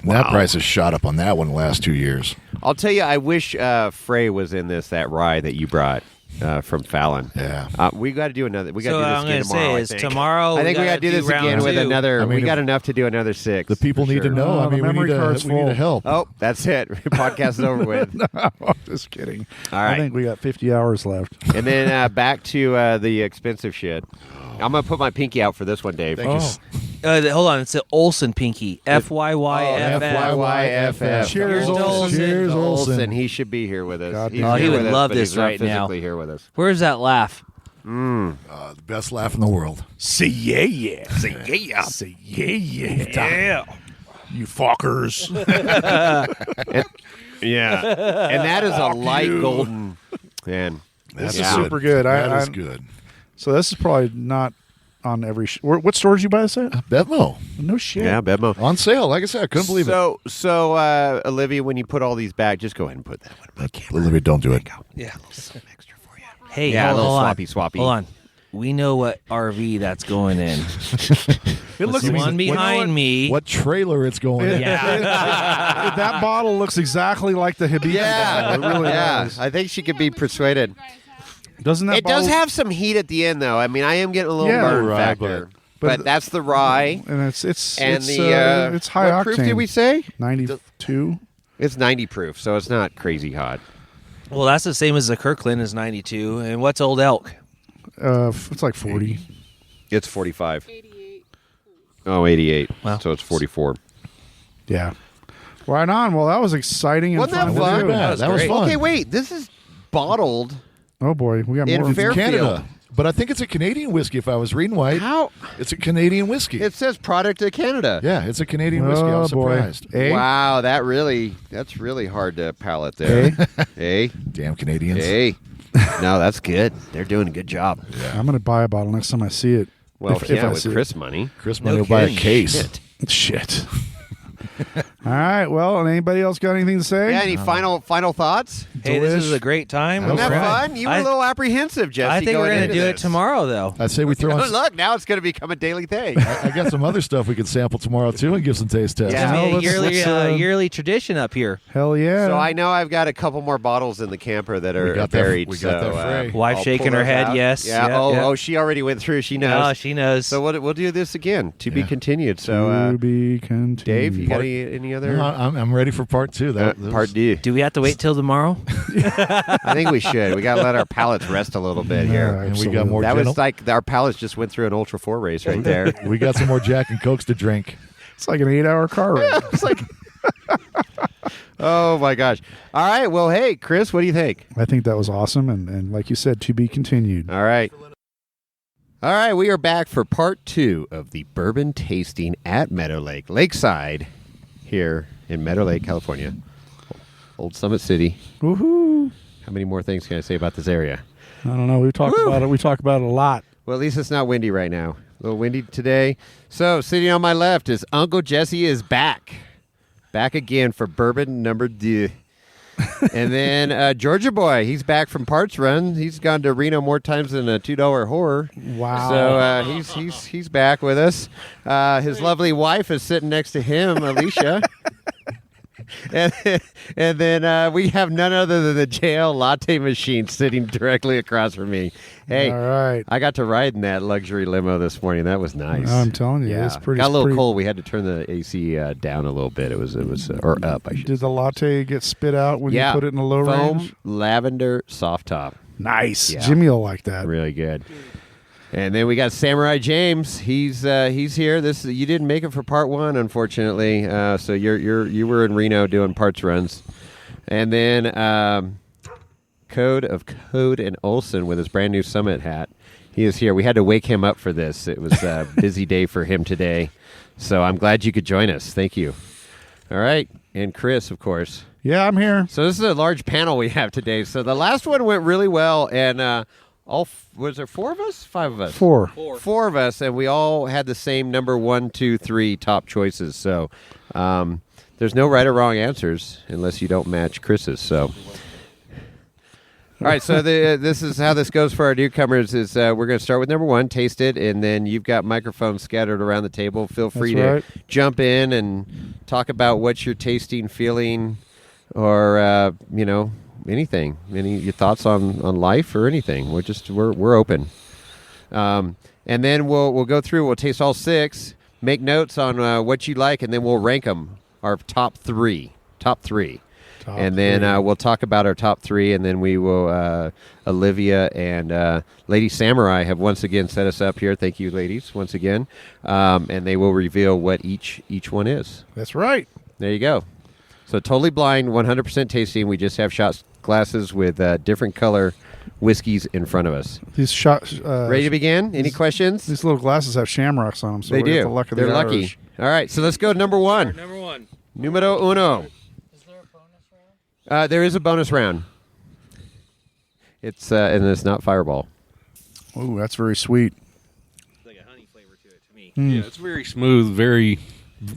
And that Wow. price has shot up on that one the last 2 years. I'll tell you, I wish Frey was in that rye that you brought from Fallon. Yeah. We got to do another. We got So to do I'm this gonna again tomorrow. say I is think. tomorrow. I think we got to do this again round with two. another. I mean, we got if- enough to do another 6. The people for need to sure. know. Oh, I the mean, we memory need card's to full. help. Oh, that's it. Podcast is over with. Just kidding. All right. I think we got 50 hours left. And then back to the expensive shit. I'm gonna put my pinky out for this one, Dave. Thank you. Hold on. It's the Olsen pinky. FYYFF. FYYFF. Cheers, Olsen. Cheers, Olsen. Olsen. He should be here with us. God He's damn. here he would with us, love but this he's not right now. physically here with us. Where's that laugh? The best laugh in the world. Say yeah, yeah. Say yeah. Say yeah, yeah. Yeah. You fuckers. Yeah, and that is a light golden. Man, That's is super good. That is I- good. So this is probably not on every. What store did you buy this at? Bevmo. No shit. yeah, Bedmo. On sale. Like I said, I couldn't believe it. So Olivia, when you put all these back, just go ahead and put that one. On camera. Olivia, don't do it. Yeah. Some extra for you. Hey, Yeah, a hold little on. swappy. Hold on. We know what RV that's going in. It looks the one behind me. What trailer it's going in. Yeah. That bottle looks exactly like the Hibiki bottle. It really does. I think she could be persuaded. Doesn't that It does bottle- have some heat at the end, though. I mean, I am getting a little Yeah. burn Right, factor, but- but that's the rye. And it's And it's high what octane. proof did we say? 92. It's 90 proof, so it's not crazy hot. Well, that's the same as the Kirkland is 92. And what's Old Elk? It's like 40. It's 45. 88. Oh, 88. Wow. So it's 44. Yeah. Right on. Well, that was exciting and Wasn't that fun. to fun? do. That was fun. Okay, wait. This is bottled Oh boy, we got in more. Fairfield. Canada. But I think it's a Canadian whiskey. If I was reading right, How? it's a Canadian whiskey. It says product of Canada. Yeah, it's a Canadian whiskey. I was surprised. Eh? Wow, that's really hard to palate there. Hey, Damn Canadians. hey. No, that's good. They're doing a good job. I'm going to buy a bottle next time I see it. Well, If yeah, I with see it. Chris money. Chris Money will buy a case. Shit. Shit. All right. Well, anybody else got anything to say? Yeah, any final thoughts? Hey, this is Delish. a great time. Wasn't that Right. fun? You were a little apprehensive, Jesse. I think we're going going to into do it this. tomorrow, though. I'd say we throw Oh, on. look, now it's going to become a daily thing. I got some other stuff we could sample tomorrow too and give some taste tests. Yeah. It's let's- gonna be a let's, yearly tradition up here. Hell yeah. So I know I've got a couple more bottles in the camper that are We got that- buried. we got so, that fray. Wife I'll shaking pull her those head, out. yes. Yeah. Yep, yep. Oh, she already went through. She knows. Oh, she knows. So we'll do this again. To be Yeah. continued. So, to be continued. Dave, you got any other No, I'm ready for part 2. That part D? Do we have to wait till tomorrow? I think we should. We got to let our palates rest a little bit here. Yeah, and we got more. That gentle- was like our palates just went through an Ultra 4 race right there. we got some more Jack and Cokes to drink. It's like an 8-hour car ride. It's like, oh my gosh! All right, well, hey, Chris, what do you think? I think that was awesome. And like you said, to be continued. All right, we are back for part 2 of the bourbon tasting at Meadow Lake, Lakeside, here in Meadow Lake, California, Old Summit City. Woohoo. How many more things can I say about this area? I don't know. We talked about it. We talk about it a lot. Well, at least it's not windy right now. A little windy today. So, sitting on my left is Uncle Jesse is back. Back again for bourbon number 2. And then Georgia Boy, he's back from Parts Run. He's gone to Reno more times than a $2 horror. Wow. So he's back with us. His lovely wife is sitting next to him, Alicia. And then we have none other than the JL latte machine sitting directly across from me. Hey, All right. I got to ride in that luxury limo this morning. That was nice. I'm telling you, yeah. it's pretty. Got a little pretty- cold. We had to turn the AC down a little bit. It was or up. I should. Did the latte get spit out when Yeah. you put it in the low Foam range? lavender soft top. Nice. Yeah. Jimmy will like that. Really good. And then we got Samurai James. He's here. You didn't make it for part 1, unfortunately. So you were in Reno doing parts runs, and then Code and Olson with his brand new Summit hat. He is here. We had to wake him up for this. It was a busy day for him today, so I'm glad you could join us. Thank you. All right, and Chris, of course. Yeah, I'm here. So this is a large panel we have today. So the last one went really well, and was there 4 of us? 5 of us? 4. 4 of us, and we all had the same number 1, 2, 3 top choices. So there's no right or wrong answers unless you don't match Chris's. So. All right, so this is how this goes for our newcomers. Is we're going to start with number 1, taste it, and then you've got microphones scattered around the table. Feel free That's to right. jump in and talk about what you're tasting, feeling, or anything. Any your thoughts on life or anything. We're open. And then we'll go through. We'll taste all 6. Make notes on what you like, and then we'll rank them. Our top 3. And then we'll talk about our top 3, and then we will. Olivia and Lady Samurai have once again set us up here. Thank you, ladies, once again. And they will reveal what each one is. That's right. There you go. So totally blind, 100% tasting. We just have shot glasses with different color whiskeys in front of us. These shots. Ready to begin? Any questions? These little glasses have shamrocks on them, so They we got do. the luck of They're the lucky. Irish. All right, so let's go to number 1. Number 1. Numero 1. Is there a bonus round? There is a bonus round. It's and it's not Fireball. Ooh, that's very sweet. It's like a honey flavor to it to me. Mm. Yeah, it's very smooth.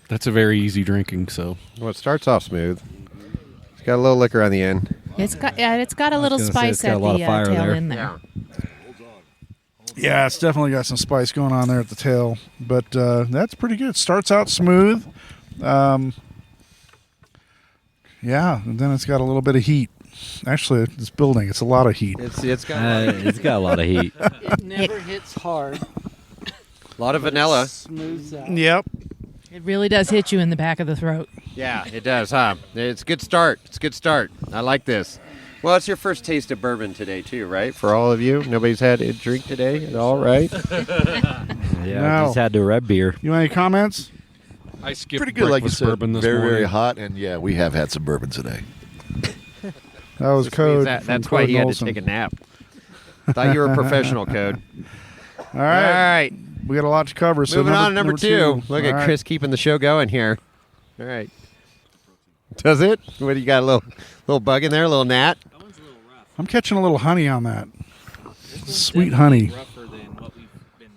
That's a very easy drinking. So Well, it starts off smooth. It's got a little liquor on the end. It's got a little gonna say spice it's got at a lot the of fire tail there. end there. Yeah, it's definitely got some spice going on there at the tail, but that's pretty good. Starts out smooth. Yeah, and then it's got a little bit of heat. Actually, it's building. It's a lot of heat. It's got It's got a lot of heat. It never hits hard. a lot of vanilla. Smooths out. Yep. It really does hit you in the back of the throat. Yeah, it does, huh? It's a good start. It's a good start. I like this. Well, it's your first taste of bourbon today, too, right? For all of you. Nobody's had a drink today at all, right? Yeah, No. just had the red beer. You want any comments? I skipped Pretty good, like you breakfast said. bourbon this very, morning. very hot, and yeah, we have had some bourbon today. That was This means code. that- from that's why Code he had to Olson. take a nap. Thought you were a professional, Code. All right. All right. We got a lot to cover. So Moving on to number two. Look All at right. Chris keeping the show going here. All right. Does it? What do you got? A little bug in there? A little gnat? I'm catching a little honey on that. Sweet honey. Rougher than what we've been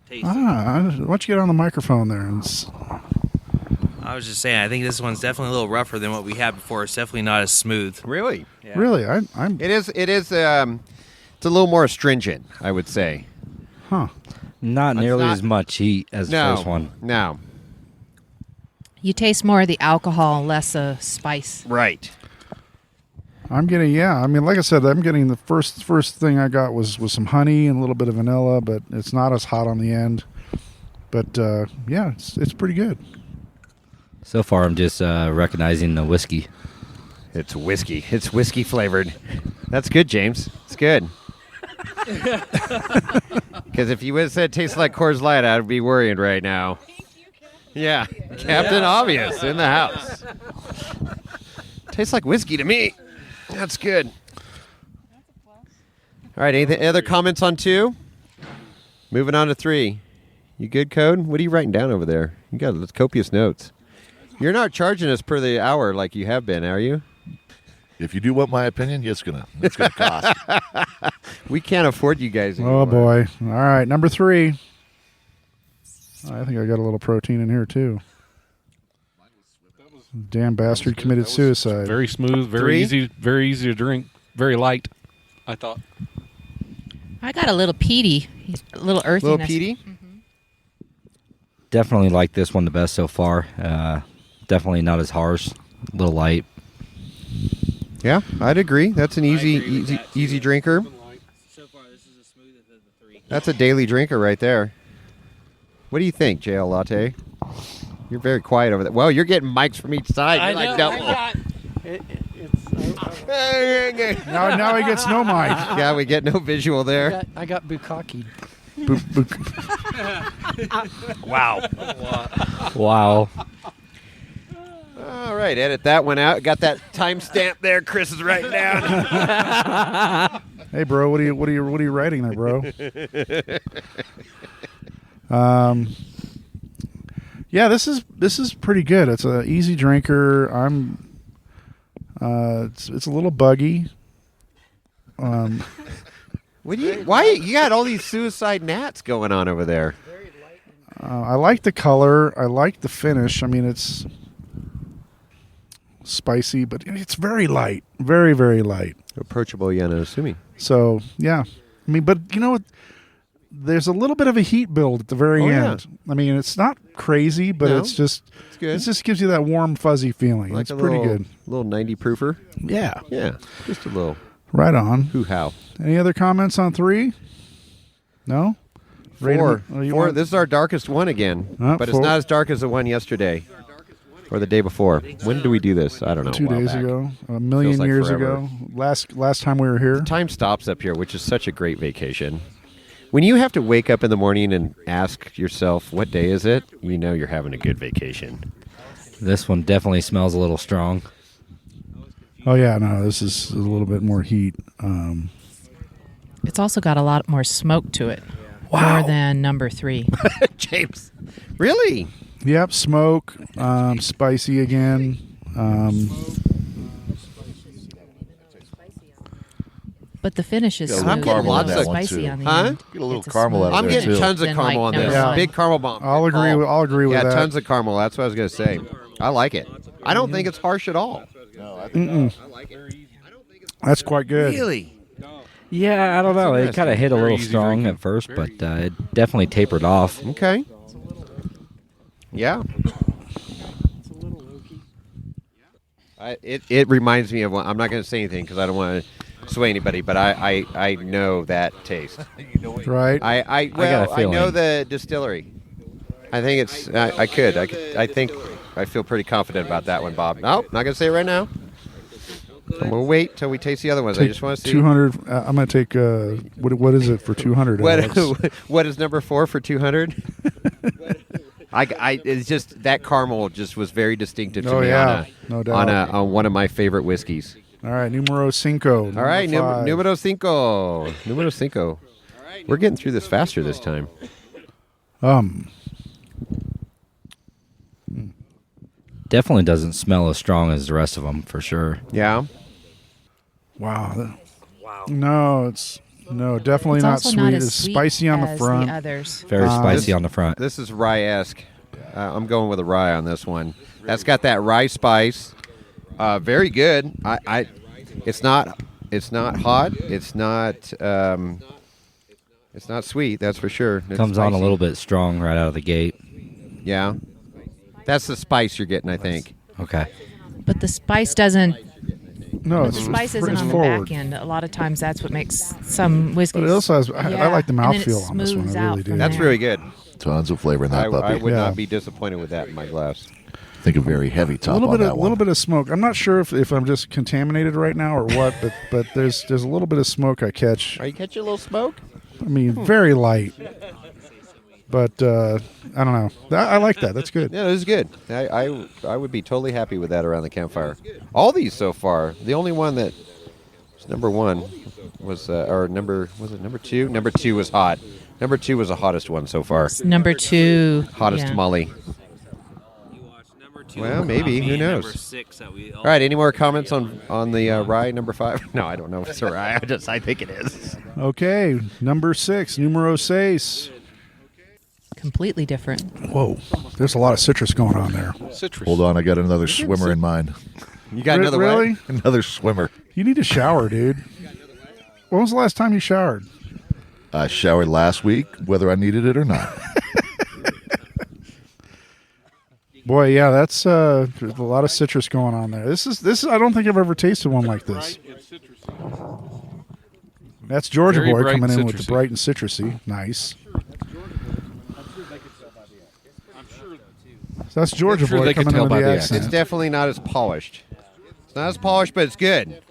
tasting. Why don't you get on the microphone there? I was just saying, I think this one's definitely a little rougher than what we had before. It's definitely not as smooth. Really? Yeah. Really? I'm. It is. It's a little more astringent, I would say. Huh. Not nearly not- as much heat as the first one. No. You taste more of the alcohol, less spice. Right. I'm getting, yeah. I mean, like I said, I'm getting the first thing I got was some honey and a little bit of vanilla, but it's not as hot on the end. But yeah, it's pretty good. So far, I'm just recognizing the whiskey. It's whiskey. It's whiskey flavored. That's good, James. It's good. Because if you would have said it tastes like Coors Light, I'd be worrying right now. Yeah, Captain Obvious in the house. Tastes like whiskey to me. That's good. All right, any other comments on 2? Moving on to 3. You good, Code? What are you writing down over there? You got copious notes. You're not charging us per the hour like you have been, are you? If you do want my opinion, it's gonna cost. We can't afford you guys anymore. Oh boy! All right, number 3. I think I got a little protein in here too. Damn bastard committed suicide. Very smooth, very easy to drink, very light. I thought. I got a little peaty, a little earthiness. Little peaty? Definitely like this one the best so far. Definitely not as harsh, a little light. Yeah, I'd agree. That's an easy drinker. So far, this is the smoothest of the 3. That's a daily drinker right there. What do you think, JL Latte? You're very quiet over there. Well, you're getting mics from each side. You're like double. Now he gets no mic. Yeah, we get no visual there. I got bukkake. Wow. Wow. All right, edit that one out. Got that timestamp there. Chris is writing down. Hey, bro, what are you writing there, bro? Yeah, this is pretty good. It's an easy drinker. It's a little buggy. Why you got all these suicide gnats going on over there? I like the color. I like the finish. I mean, it's spicy, but it's very light. Very, very light. Approachable, yeah, no, assuming. So, yeah. I mean, but you know what? There's a little bit of a heat build at the very end. Yeah. I mean, it's not crazy, but No, it's just good. It just gives you that warm, fuzzy feeling. Like it's a pretty little, good. Little 90 proofer. Yeah. Yeah, just a little Right on. hoo-how. Any other comments on 3? No? Rate 4. it- oh, you 4. want- This is our darkest one again, but 4. it's not as dark as the one yesterday or the day before. When did we do this? I don't know. 2 a while days back. ago, a million Feels like years forever. ago. Last time we were here. Time stops up here, which is such a great vacation. When you have to wake up in the morning and ask yourself, what day is it? You know you're having a good vacation. This one definitely smells a little strong. Oh yeah, no, this is a little bit more heat. It's also got a lot more smoke to it. Wow. More than number 3. James. Really? Yep, smoke, spicy again. But the finish is Got a smooth. little caramel and in that one, spicy too. on the Huh? end. Get a little It's caramel smooth out of I'm there, getting too. tons of Than caramel like on this. number Yeah. one. Big caramel bomb. I'll agree with Yeah, that. tons of caramel. That's what I was going to say. I like it. I don't think it's harsh at all. That's quite good. Really? Yeah, I don't know. It interesting. kind of hit a Very little easy strong drinking. at first, but it definitely tapered off. Okay. Yeah. It reminds me of one. I'm not going to say anything because I don't want to sway anybody, but I know that taste. Right? I got a know feeling. the distillery. I think it's. I think I feel pretty confident about that one, Bob. No, not going to say it right now. I'm going to wait till we taste the other ones. I just want to see 200. I'm gonna take. What is it for 200? Alex? what is number 4 for 200. It's just that caramel just was very distinctive to Oh, me yeah. No doubt. on one of my favorite whiskeys. All right, numero cinco. All right, five. numero cinco. Numero cinco. We're getting through this faster this time. Definitely doesn't smell as strong as the rest of them, for sure. Yeah. Wow. No, definitely It's not also sweet. not as It's sweet spicy on the as front. the others. Very spicy on the front. This is rye-esque. I'm going with a rye on this one. That's got that rye spice. Very good. It's not hot. It's not sweet. That's for sure. It's Comes on a spicy. little bit strong right out of the gate. Yeah. That's the spice you're getting, I think. Okay. But the spice doesn't. No, The spice isn't it's on the forward. back end. A lot of times that's what makes some whiskeys. But it also has. I like the and then it mouthfeel on this one. smooths I out really do. from That's there. really good. Tons of flavor in that puppy. I would Yeah. not be disappointed with that in my glass. I think a very heavy top on that A one. little bit of smoke. I'm not sure if I'm just contaminated right now or what, but there's a little bit of smoke I catch. Are you catching a little smoke? I mean, very light. But I don't know. I like that. That's good. Yeah, this is good. I would be totally happy with that around the campfire. All these so far. The only one that was number one was number two? Number two was hot. Number two was the hottest one so far. Number two. Hottest yeah. tamale. Well, maybe. Who knows? Number 6 that we All right. Any more comments on the rye number 5? No, I don't know if it's a rye. I think it is. Okay, number 6, numero seis. Completely different. Whoa, there's a lot of citrus going on there. Citrus. Hold on, I got another swimmer in mind. You got another really? one? Another swimmer. You need to shower, dude. When was the last time you showered? I showered last week, whether I needed it or not. Boy, yeah, that's there's a lot of citrus going on there. This is. I don't think I've ever tasted one like this. That's Georgia Very boy bright coming and in with the citrusy. bright and citrusy. Nice. So that's Georgia I'm sure boy they could coming in tell with by the the accent. It's definitely not as polished. It's not as polished, but it's good.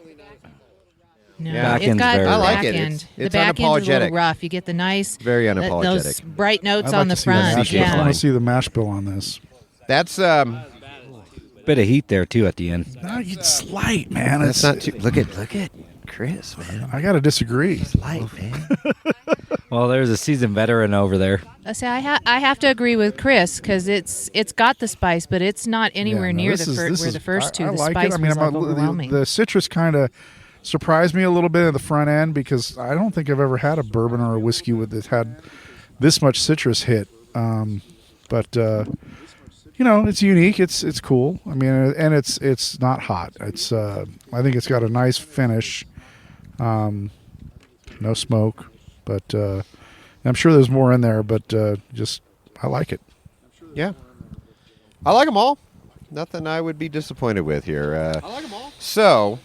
No, Yeah. Back it's end's got very the I like back it. end. It's The back end is a unapologetic. little rough. You get the nice, Very those unapologetic. bright notes I'd on like the to see that front. mash bill. I Yeah. want to see the mash bill on this. That's Bit of heat there too at the end. No, it's light, man. that's It's not too. Look at Chris, man. I gotta disagree. Light, man. Well, there's a seasoned veteran over there. I say I have to agree with Chris because it's got the spice, but it's not anywhere Yeah, no, near this is- where this the is- first two. I The like spice it. I mean, was like the overwhelming. citrus kind of surprised me a little bit at the front end because I don't think I've ever had a bourbon or a whiskey with that had this much citrus hit. But it's unique. It's cool. I mean, and it's not hot. It's I think it's got a nice finish. No smoke, but I'm sure there's more in there. But just I like it. Yeah, I like them all. Nothing I would be disappointed with here. I like them all. So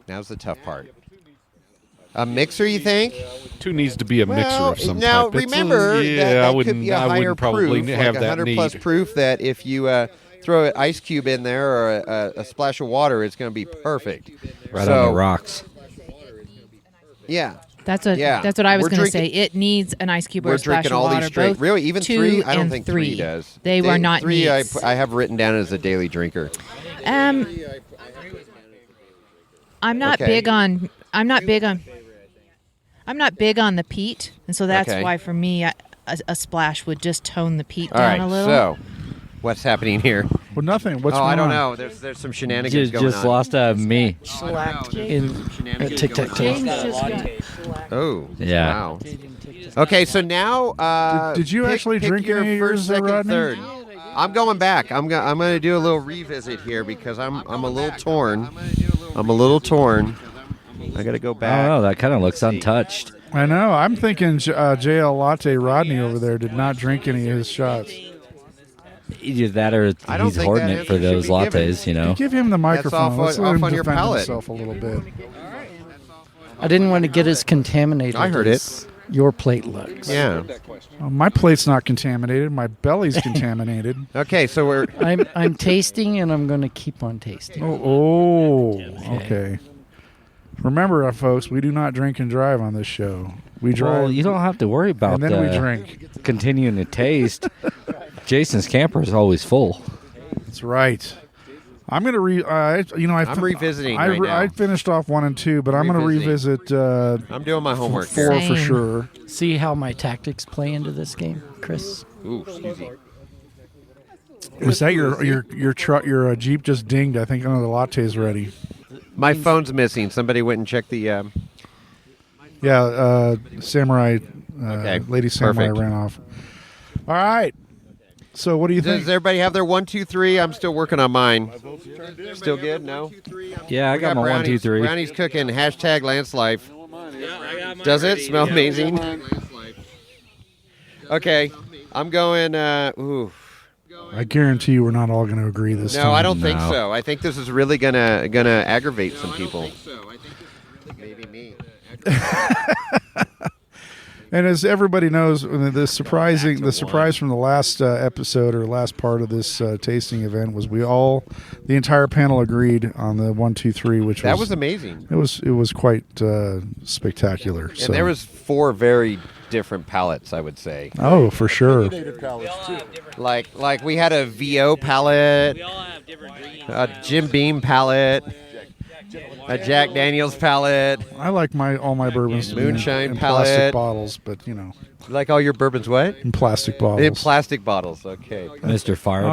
now's the tough part. A mixer, you think? Two needs to be a mixer Well, of some now type. It's, remember that I could wouldn't. be a I higher wouldn't probably proof, have like that 100 need. plus proof that if you throw an ice cube in there or a splash of water, it's going to be perfect. Right So, on the rocks. Yeah. That's what Yeah. I was We're going to say. drinking- It needs an ice cube or We're a splash drinking of all water. these straight. Both Really, even 2 3? I don't and think 3 3 does. They were not 3 neats. I have written down as a daily drinker. I'm not Okay. big on. I'm not big on the peat, and so that's Okay. why for me a splash would just tone the peat All down right, a little. so what's happening here? Well, nothing. What's I don't going know. on? There's some shenanigans Just, going just on. lost me. In tic-tac-toe. Oh, Yeah. Wow. Okay, so now Did you actually pick drink your any of first, yours there, second, Rodney? third? I'm going back. I'm going to do a little revisit here because I'm a little torn. I got to go I back. don't know. That kind of looks untouched. I know. I'm thinking JL Latte Rodney over there did not drink any of his shots. Either that or I don't he's think hoarding that it for answer should those be given. lattes, you know. Give him the microphone. Let's let off him on your defend palate. himself a little bit. I didn't want to get as contaminated. I heard as your plate looks. Yeah. My plate's not contaminated. My belly's contaminated. Okay, so we're I'm tasting, and I'm going to keep on tasting. Okay. Remember, folks, we do not drink and drive on this show. We drive. Well, you don't have to worry about and then we drink. continuing to taste. Jason's camper is always full. That's right. I'm going to I'm revisiting right now. I finished off 1 and 2, but I'm going to revisit. I'm doing my homework 4 here. for sure. See how my tactics play into this game, Chris? Ooh, excuse me. Was that your truck? Your Jeep just dinged. I think the latte's ready. My phone's missing. Somebody went and checked the. Samurai. Okay, Lady Samurai perfect. ran off. All right. So what do you think? Does everybody have their 1, 2, 3? I'm still working on mine. Still good? No? Yeah, I got my 1, 2, 3. Brownie's cooking. # Lance Life. Does it smell amazing? Okay. I'm going, I guarantee you we're not all going to agree this time. No, I don't think so. I think this is really gonna aggravate some people. Maybe me. And as everybody knows, the surprise from the last episode or last part of this tasting event was the entire panel agreed on the 1, 2, 3, which was amazing. It was quite spectacular. And there was 4 very different palettes, I would say. Oh, for sure. Like we had a VO palette, a Jim Beam palette, a Jack Daniels palette. I like all my bourbons moonshine in palette. plastic bottles, but You like all your bourbons what? in plastic bottles. In plastic bottles, okay. Mr. Fireball.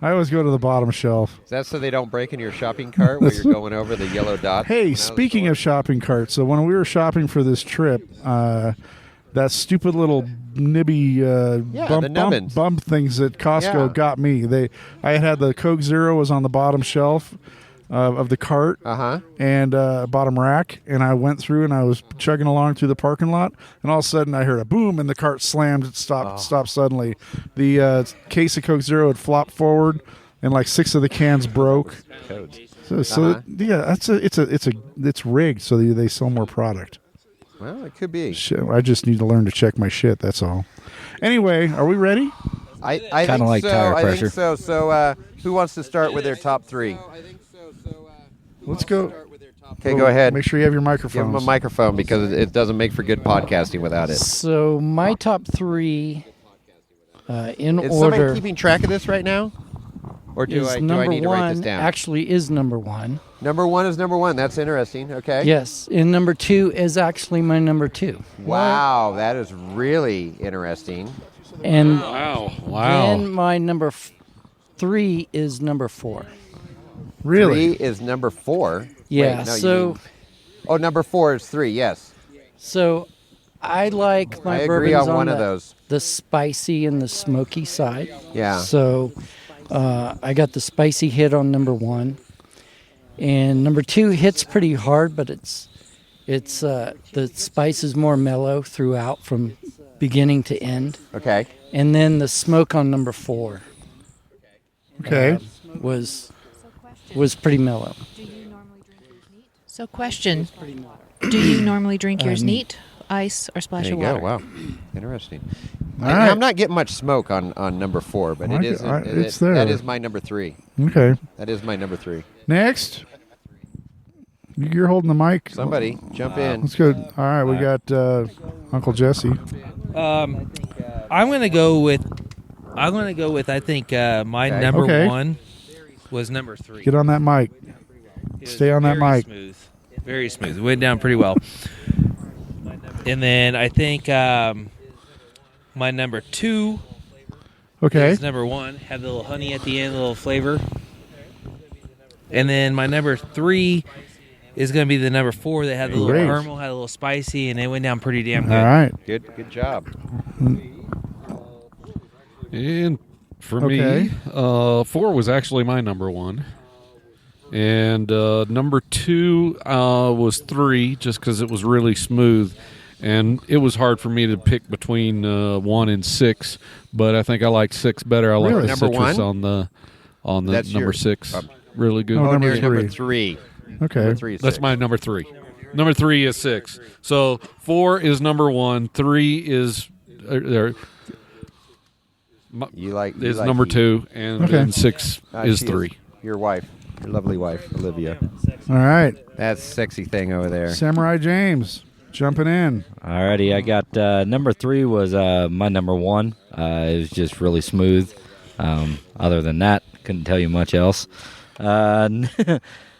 I always go to the bottom shelf. Is that so they don't break in your shopping cart while you're going over the yellow dots? Hey, speaking of shopping carts, so when we were shopping for this trip, that stupid little nibby bump things at Costco got me. I had the Coke Zero was on the bottom shelf of the cart and bottom rack, and I went through and I was chugging along through the parking lot, and all of a sudden I heard a boom and the cart slammed. It stopped suddenly. The case of Coke Zero had flopped forward and like 6 of the cans broke. It's rigged so they sell more product. Well, it could be. I just need to learn to check my shit. That's all. Anyway, are we ready? I kind of like tire pressure. I think so. So, who wants to start with their top 3? Let's go. Okay, go ahead. Make sure you have your microphone. Give them a microphone because it doesn't make for good podcasting without it. So my top 3 in Is order. somebody keeping track of this right now? Or do I need to write this down? Actually is number 1. Number 1 is number 1. That's interesting. Okay. Yes. And number 2 is actually my number 2. Wow, that is really interesting. And wow. Then my number 3 is number 4. Really? 3 is number 4? Yeah. Wait, no, number 4 is 3, yes. So I like my I bourbons agree on one of those. The spicy and the smoky side. Yeah. So I got the spicy hit on number 1. And number 2 hits pretty hard, but it's the spice is more mellow throughout from beginning to end. Okay. And then the smoke on number 4. Okay. Was pretty mellow. So question, do you normally drink yours neat, ice, or splash of water? Wow. Interesting. Right. I'm not getting much smoke on number 4, but it's there. That is my number 3. Okay. That is my number 3. Next. You're holding the mic. Somebody, jump in. Let's go. All right, we got Uncle Jesse. I'm gonna go with. I think my number 1 was number 3. Get on that mic. Stay on that mic. Smooth. Very smooth. It went down pretty well. And then I think my number 2 is number 1. Had the little honey at the end, a little flavor. And then my number 3 is going to be the number 4 that had the little caramel, had a little spicy, and it went down pretty damn good. All right. Good job. And for me, 4 was actually my number 1. And number 2 was 3, just because it was really smooth. And it was hard for me to pick between 1 and 6, but I think I liked 6 better. I like the number citrus 1? on the That's number your, 6. Really good. Number 3. Okay. Number 3 is That's 6. my number 3. Number 3 is 6. So 4 is number 1. 3 is number 2, and then 6 is 3. Your wife, your lovely wife, Olivia. All right. That's a sexy thing over there. Samurai James, jumping in. Alrighty, I got number 3 was my number 1. It was just really smooth. Other than that, couldn't tell you much else.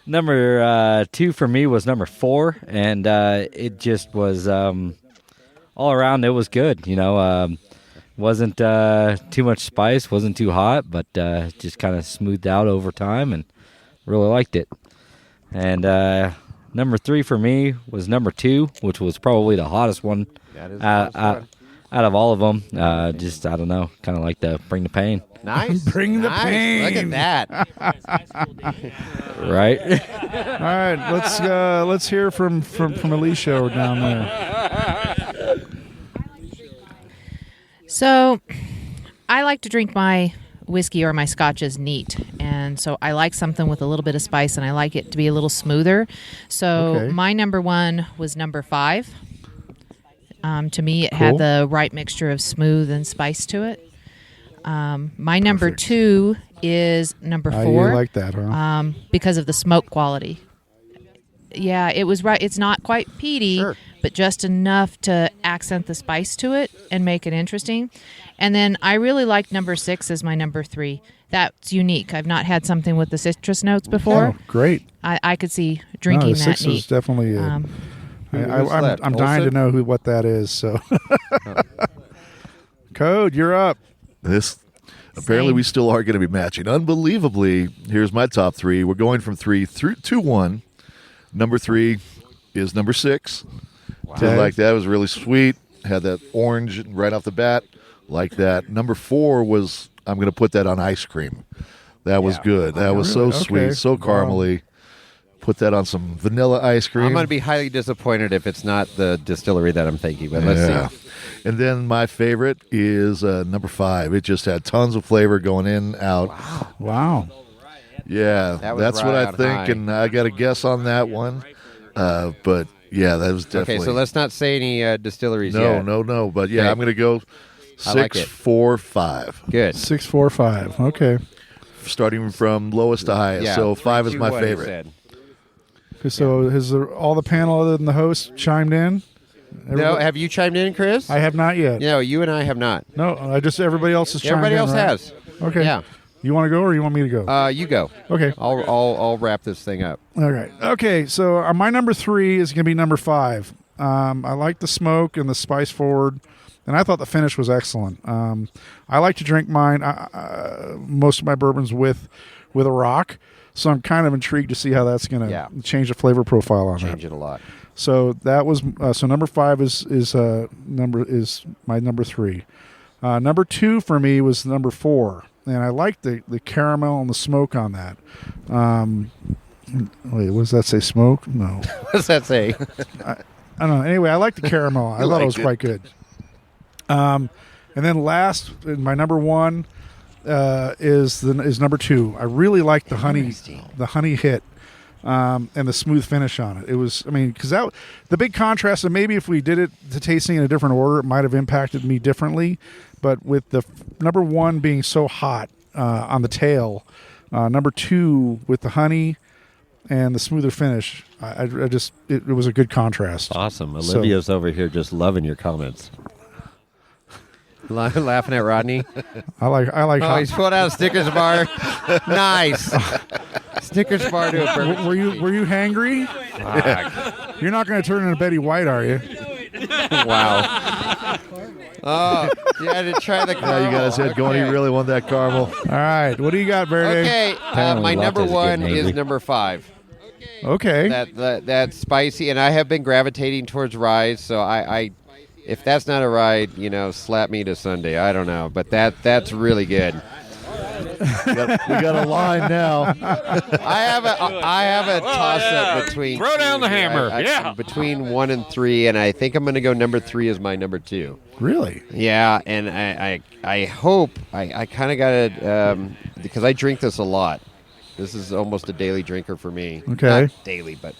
Number 2 for me was number 4, and it just was all around. It was good, wasn't too much spice, wasn't too hot, but just kind of smoothed out over time, and really liked it. And number 3 for me was number 2, which was probably the hottest one out of all of them. Just I don't know, kind of like the bring the pain. Nice. Bring the pain. Look at that. Right. All right, let's hear from Alicia down there. So, I like to drink my whiskey or my scotches neat, and so I like something with a little bit of spice, and I like it to be a little smoother. So my number 1 was number 5. To me, it had the right mixture of smooth and spice to it. My number 2 is number 4. You like that, huh? Because of the smoke quality. Yeah, it was right. It's not quite peaty, but just enough to accent the spice to it and make it interesting. And then I really like number 6 as my number 3. That's unique. I've not had something with the citrus notes before. Oh, great. I could see drinking the that 6 neat. is definitely. I'm dying to know what that is. So, Code, you're up. Apparently, we still are going to be matching. Unbelievably, here's my top 3. We're going from 3 to 1. Number 3 is number 6. Wow. Did like that. It was really sweet. Had that orange right off the bat. Like that. Number 4 was, I'm going to put that on ice cream. That was good. That was so sweet, so caramely. Put that on some vanilla ice cream. I'm going to be highly disappointed if it's not the distillery that I'm thinking, but let's see. And then my favorite is number 5. It just had tons of flavor going in, out. Wow. Yeah, that's what I think, high. and I got a guess on that one. But yeah, that was definitely. Okay, so let's not say any distilleries yet. No. But yeah, Okay. I'm going to go 6, 4, 5. Good. 6, 4, 5. Okay. Starting from lowest to highest. Yeah, So 3, 5 is 2, my 1, he favorite. said. So has all the panel other than the host chimed in? No, have you chimed in, Chris? I have not yet. No, you and I have not. No, everybody else has chimed in. Everybody else right? has. Okay. Yeah. You want to go or you want me to go? You go. Okay. I'll wrap this thing up. All right. Okay. So my number 3 is going to be number 5. I like the smoke and the spice forward, and I thought the finish was excellent. I like to drink mine, most of my bourbons with a rock, so I'm kind of intrigued to see how that's going to change the flavor profile on that. Change it a lot. So that was so number 5 is my number 3. Number 2 for me was number 4. And I like the caramel and the smoke on that. Wait, what does that say? Smoke? No. What does that say? I don't know. Anyway, I like the caramel. I thought it was quite good. And then last, my number 1 is number 2. I really like the honey hit. And the smooth finish on it. It was, because the big contrast, and maybe if we did it to tasting in a different order, it might have impacted me differently. But with the number 1 being so hot on the tail, number 2 with the honey and the smoother finish, it was a good contrast. Awesome. Olivia's over here just loving your comments. Laughing at Rodney. I like. Oh, he's pulled out a Snickers bar. Nice. Snickers bar to a burger. Were you hangry? You're not going to turn into Betty White, are you? Wow. Oh, you had to try the caramel. Yeah, you got his head going. He really wanted that caramel. All right. What do you got, Verde? Okay. My number 1 is number 5. Okay. That's spicy, and I have been gravitating towards rye, so I if that's not a rye, slap me to Sunday. I don't know, but that's really good. We got a line now. I have a toss up between. Throw down the hammer. Between 1 and 3, and I think I'm going to go number 3 as my number 2. Really? Yeah, and I hope I kind of got it because I drink this a lot. This is almost a daily drinker for me. Okay. Not daily, but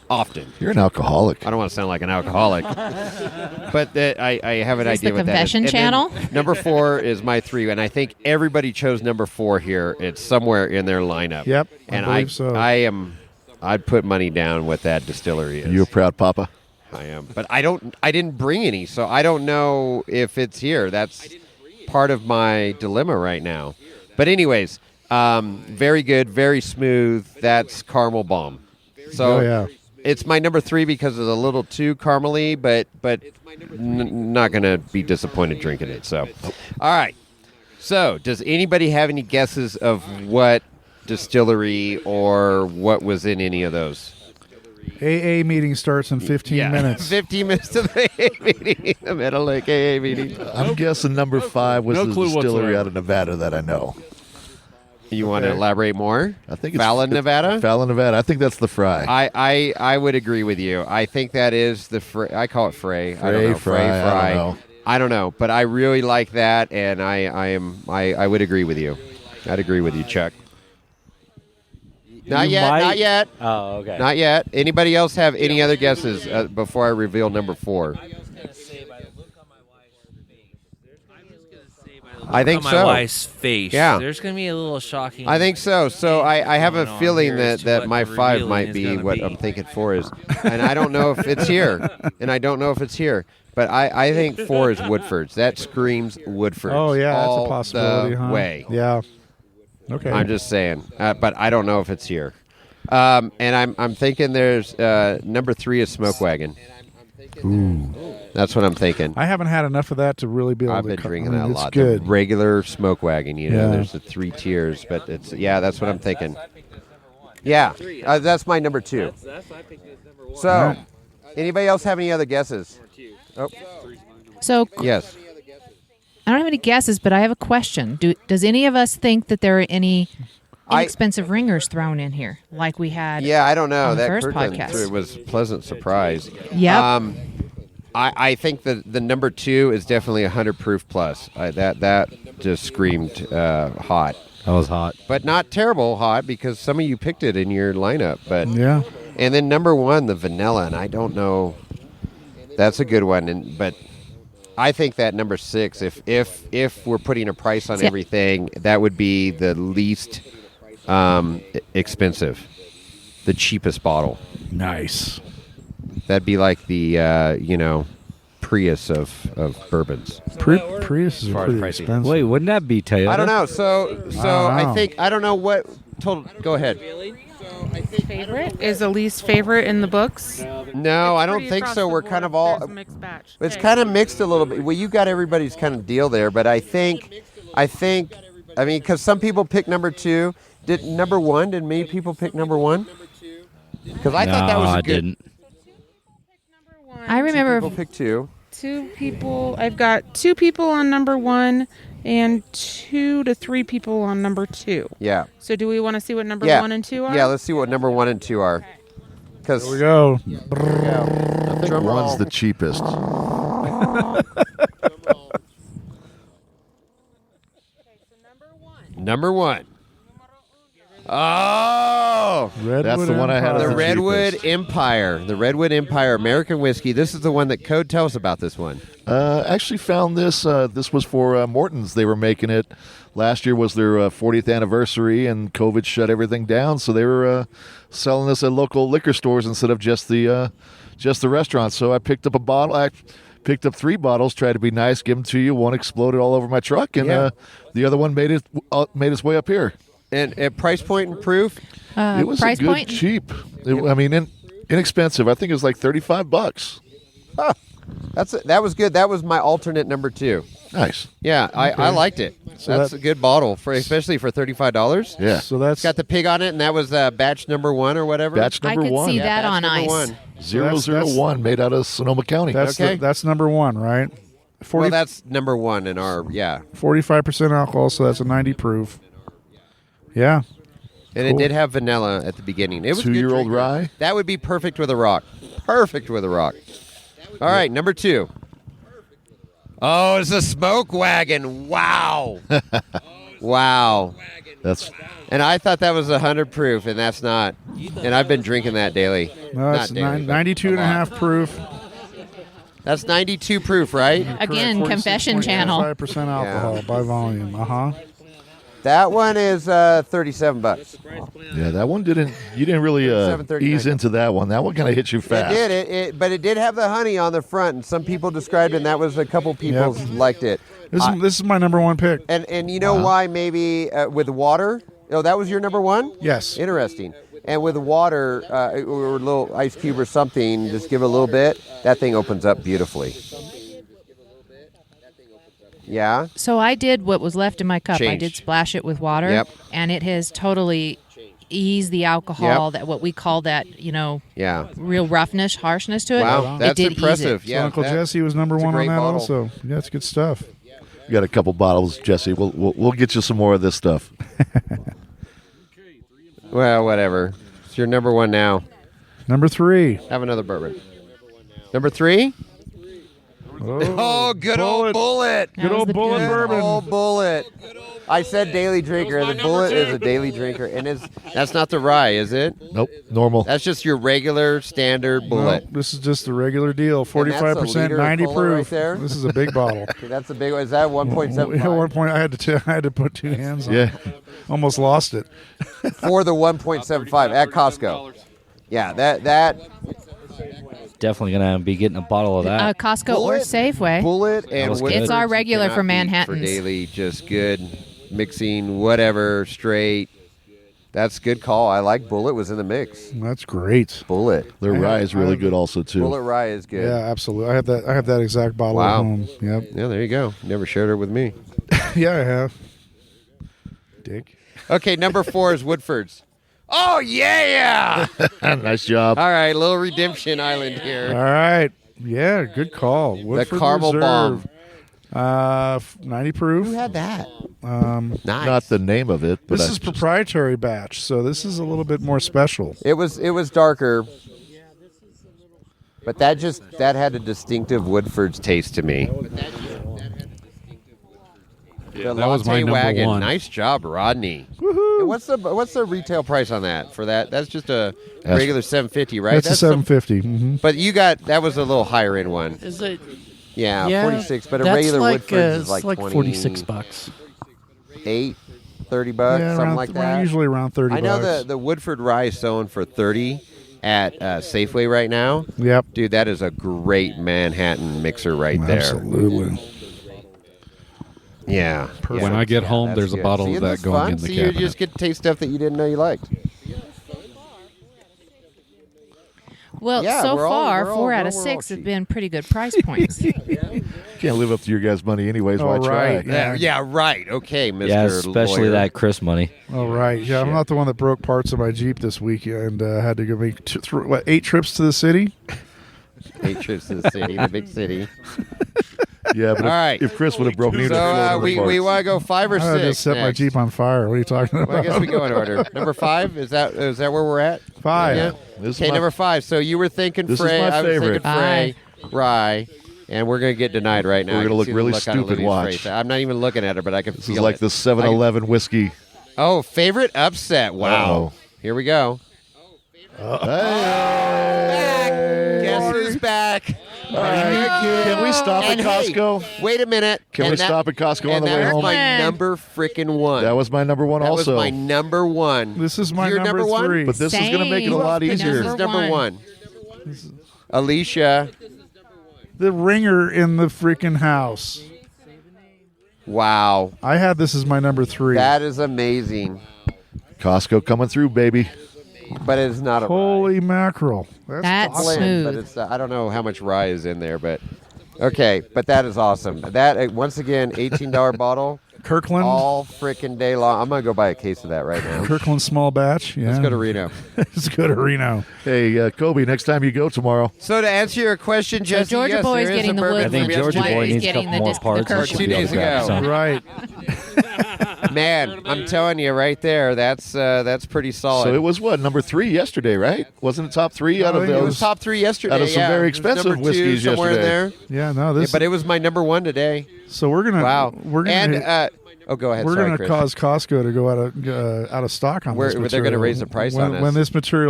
often. You're an alcoholic. I don't want to sound like an alcoholic, but I have an idea what that is. Confession channel? Number 4 is my 3, and I think everybody chose number 4 here. It's somewhere in their lineup. Yep, and I believe so. I'd put money down what that distillery is. You a proud papa? I am, but I didn't bring any, so I don't know if it's here. That's part of my dilemma right now. But anyways, Very good, very smooth. That's Caramel Bomb. So it's my number 3 because it's a little too caramely, but not going to be disappointed drinking it. So, all right. So, does anybody have any guesses of what distillery or what was in any of those? AA meeting starts in 15 minutes. 15 minutes to the AA meeting, the Meadow Lake AA meeting. I'm guessing number 5 was the distillery out of Nevada that I know. You want to elaborate more? I think it's Fallon, Nevada. Fallon, Nevada. I think that's the Fry. I would agree with you. I think that is the I call it Frey. I don't know. Fry. I don't know. I don't know, but I really like that, and I would agree with you. I'd agree with you, Chuck. Not yet. Oh, okay. Not yet. Anybody else have any other guesses before I reveal number 4? I think so. My wife's face. Yeah. There's going to be a little shocking. I think so. So I have a feeling that my 5 might be what be. I'm thinking 4 is. And I don't know if it's here. But I think 4 is Woodford's. That screams Woodford's. Oh, yeah, that's all a possibility, the huh? way. Yeah. Okay. I'm just saying. But I don't know if it's here. And I'm thinking there's number 3 is Smoke Wagon. Ooh. That's what I'm thinking. I haven't had enough of that to really be able I've to... been drinking that a lot. It's good. The regular Smoke Wagon, there's the 3 tiers, but that's what I'm thinking. Yeah, that's my number 2. So, anybody else have any other guesses? Oh. So, yes. I don't have any guesses, but I have a question. Does any of us think that there are any inexpensive ringers thrown in here, like we had? Yeah, I don't know. On the That first Kirkland podcast. was a pleasant surprise. Yep. I think the number 2 is definitely 100 proof plus. That just screamed hot. That was hot, but not terrible hot because some of you picked it in your lineup. But yeah. And then number 1, the vanilla, and I don't know. That's a good one, but I think that number 6, if we're putting a price on everything, that would be the least expensive, the cheapest bottle. Nice. That'd be like the Prius of bourbons. Prius is pretty expensive. Wait, wouldn't that be Toyota? I don't know. So I think I don't know what. Go ahead. Favorite is the least favorite in the books. No, I don't think so. We're kind of all mixed batch. It's kind of mixed a little bit. Well, you got everybody's kind of deal there, but I mean, because some people pick number 2. Did number 1? Did many people pick number 1? Because I thought that was a good. Didn't. I remember people picked 2. 2 people. I've got 2 people on number 1 and 2 to 3 people on number 2. Yeah. So do we want to see what number 1 and 2 are? Yeah, let's see what number 1 and 2 are. Because here we go. I think one's the cheapest. Number 1. Oh, that's the one I had. The Redwood Empire, American whiskey. This is the one that Code. Tell us about this one. Actually found this. This was for Morton's. They were making it. Last year was their 40th anniversary, and COVID shut everything down. So they were selling this at local liquor stores instead of just the restaurants. So I picked up a bottle. I picked up 3 bottles. Tried to be nice, give them to you. One exploded all over my truck, and the other one made its way up here. And at price point and proof, it was price a good point? cheap. Inexpensive. I think it was like $35. Huh. That was good. That was my alternate number 2. Nice. Yeah, I liked it. So that's a good bottle especially for $35. Yeah. So that's got the pig on it, and that was batch number 1 or whatever. Batch number 1. I could see that on number ice. 001 made out of Sonoma County. That's number 1, right? Well, that's number 1 in our 45% alcohol, so that's a 90 proof. Yeah. And it did have vanilla at the beginning. It was 2-year-old rye. That would be perfect with a rock. Perfect with a rock. All right, number 2. Oh, it's a Smoke Wagon. Wow. Wow. And I thought that was 100 proof, and that's not. And I've been drinking that daily. No, it's 92.5 proof. That's 92 proof, right? Again, confession channel. 5% alcohol by volume. That one is $37. Yeah, that one didn't. You didn't really ease into that one. That one kind of hit you fast. It did. But it did have the honey on the front, and some people described it. And that was a couple people liked it. This is my number 1 pick. And you know why? Maybe with water, Oh, that was your number one? Yes. Interesting. And with water or a little ice cube or something, just give it a little bit. That thing opens up beautifully. Yeah. So I did what was left in my cup. I Changed. did splash it with water, Yep. and it has totally eased the alcohol, that what we call that, Yeah. real roughness, harshness to it. Wow, that's it did impressive. Ease it. Yeah, So Uncle that- Jesse was number it's a one on great that bottle. also. Yeah, it's good stuff. You got a couple bottles, Jesse. We'll get you some more of this stuff. Well, whatever. It's your number one now. Number 3. Have another bourbon. Number 3? Oh, good old Bullet. That Good was old the Bullet good bourbon. Old Bullet. I said daily drinker. The Bullet is a daily drinker, and that's not the rye, is it? Nope, normal. That's just your regular standard Bullet. No, this is just the regular deal. 45%, liter of 90 cola proof. right there. This is a big bottle. Okay, that's a big one. Is that 1.75? At one point, I had to put 2 hands on. Yeah. it. Almost lost it. For the 1.75 at Costco. Yeah, that Definitely gonna be getting a bottle of that. Costco or Safeway. Bullet and was good. Woodford It's our regular cannot for beat Manhattans. For daily, just good mixing, whatever, straight. That's a good call. I like Bullet was in the mix. That's great. Bullet. Their rye is really good also too. Bullet rye is good. Yeah, absolutely. I have that exact bottle Wow. at home. Yep. Yeah, there you go. Never shared it with me. Yeah, I have. Dick. Okay, number 4 is Woodford's. Oh, yeah! Nice job. All right, little Redemption Island here. All right. Yeah, good call. Woodford Caramel Reserve. 90 proof. Who had that? Um, Nice. Not the name of it, but This is proprietary batch, so this is a little bit more special. It was darker, but that had a distinctive Woodford's taste to me. Yeah, The that was my Latte number Wagon. one. Nice job, Rodney. Woohoo! And what's the retail price on that? For that, that's just a That's- regular $7.50, right? That's a some- 750. Mm-hmm. But that was a little higher end one. Is it? Yeah, Yeah, 46. But a that's regular like, Woodford's is it's like like 20, $46. 8, $30, Yeah, something around, like that. usually around 30 I know bucks. the Woodford rye is selling for 30 at Safeway right now. Yep. Dude, that is a great Manhattan mixer right there. Absolutely. Yeah. Perfect. When I get home, that's there's a good. bottle See, of isn't that this going fun? in the See, cabinet. you just get to taste stuff that you didn't know you liked. Well, Yeah, so we're all- far, we're all- 4 out of we're all 6 have cheap. been pretty good price points. can't live up to your guys' money anyways. Why Oh, try right. it? Yeah, right. Okay, Mr. Yeah, especially Lawyer. that Chris money. All right. Yeah, I'm not the one that broke parts of my Jeep this weekend. Had to go make 8 trips to the city. 8 trips to the city, the big city. Yeah, but All right. if Chris would have broken, he would So have we want to go 5 or 6. I just set my next? Jeep on fire. What are you talking about? Well, I guess we go in order. Number 5, is that where we're at? 5. Yeah. This is Okay, my- number 5. So you were thinking This is Frey. my I was favorite. thinking Frey, rye, and we're going to get denied right now. We're I gonna can look see the really look on stupid, Louis' watch. face. I'm not even looking at her, but I can This feel is like it. the 7-Eleven whiskey. Oh, favorite upset. Wow. Uh-oh. Here we go. Hey. Guess who's back? Can we stop at And hey, Costco? wait a minute. Can And we that- stop at Costco on and the way that was home? my number freaking one. That was my number one That also. was my number one. This is my Your number one? 3. But this is going to make it a lot Same. easier. This is number one. one. Alicia. The ringer in the freaking house. Wow. I had this as my number 3. That is amazing. Costco coming through, baby. But it's not a Holy mackerel. That's awesome. blend, but smooth. it's I don't know how much rye is in there, but okay, but that is awesome. That once again, $18 bottle, Kirkland. all freaking day long. I'm gonna go buy a case of that right now. Kirkland small batch. Yeah. Let's go to Reno. Let's go to Reno. Hey, Kobe, next time you go tomorrow. So to answer your question, So Jesse, Georgia yes, Boy's there is getting a the bourbon wood. I think from Georgia yesterday. Boy He's needs a getting couple the more dis- the parts. Kirkland. and should 2 be able days to grab ago. some. Right. Man, I'm telling you right there, that's pretty solid. So it was what, number 3 yesterday, right? Wasn't it top 3 out of think It those? was top 3 yesterday. out of some yeah. very It was expensive number 2 whiskeys somewhere yesterday. in there. Yeah, no, Yeah, this but it was my number one today. so we're going to Wow. we're going and to oh, go ahead. we're Sorry, going to Chris. cause Costco to go out of stock on Where- this where material. they're gonna raise the price when, on us.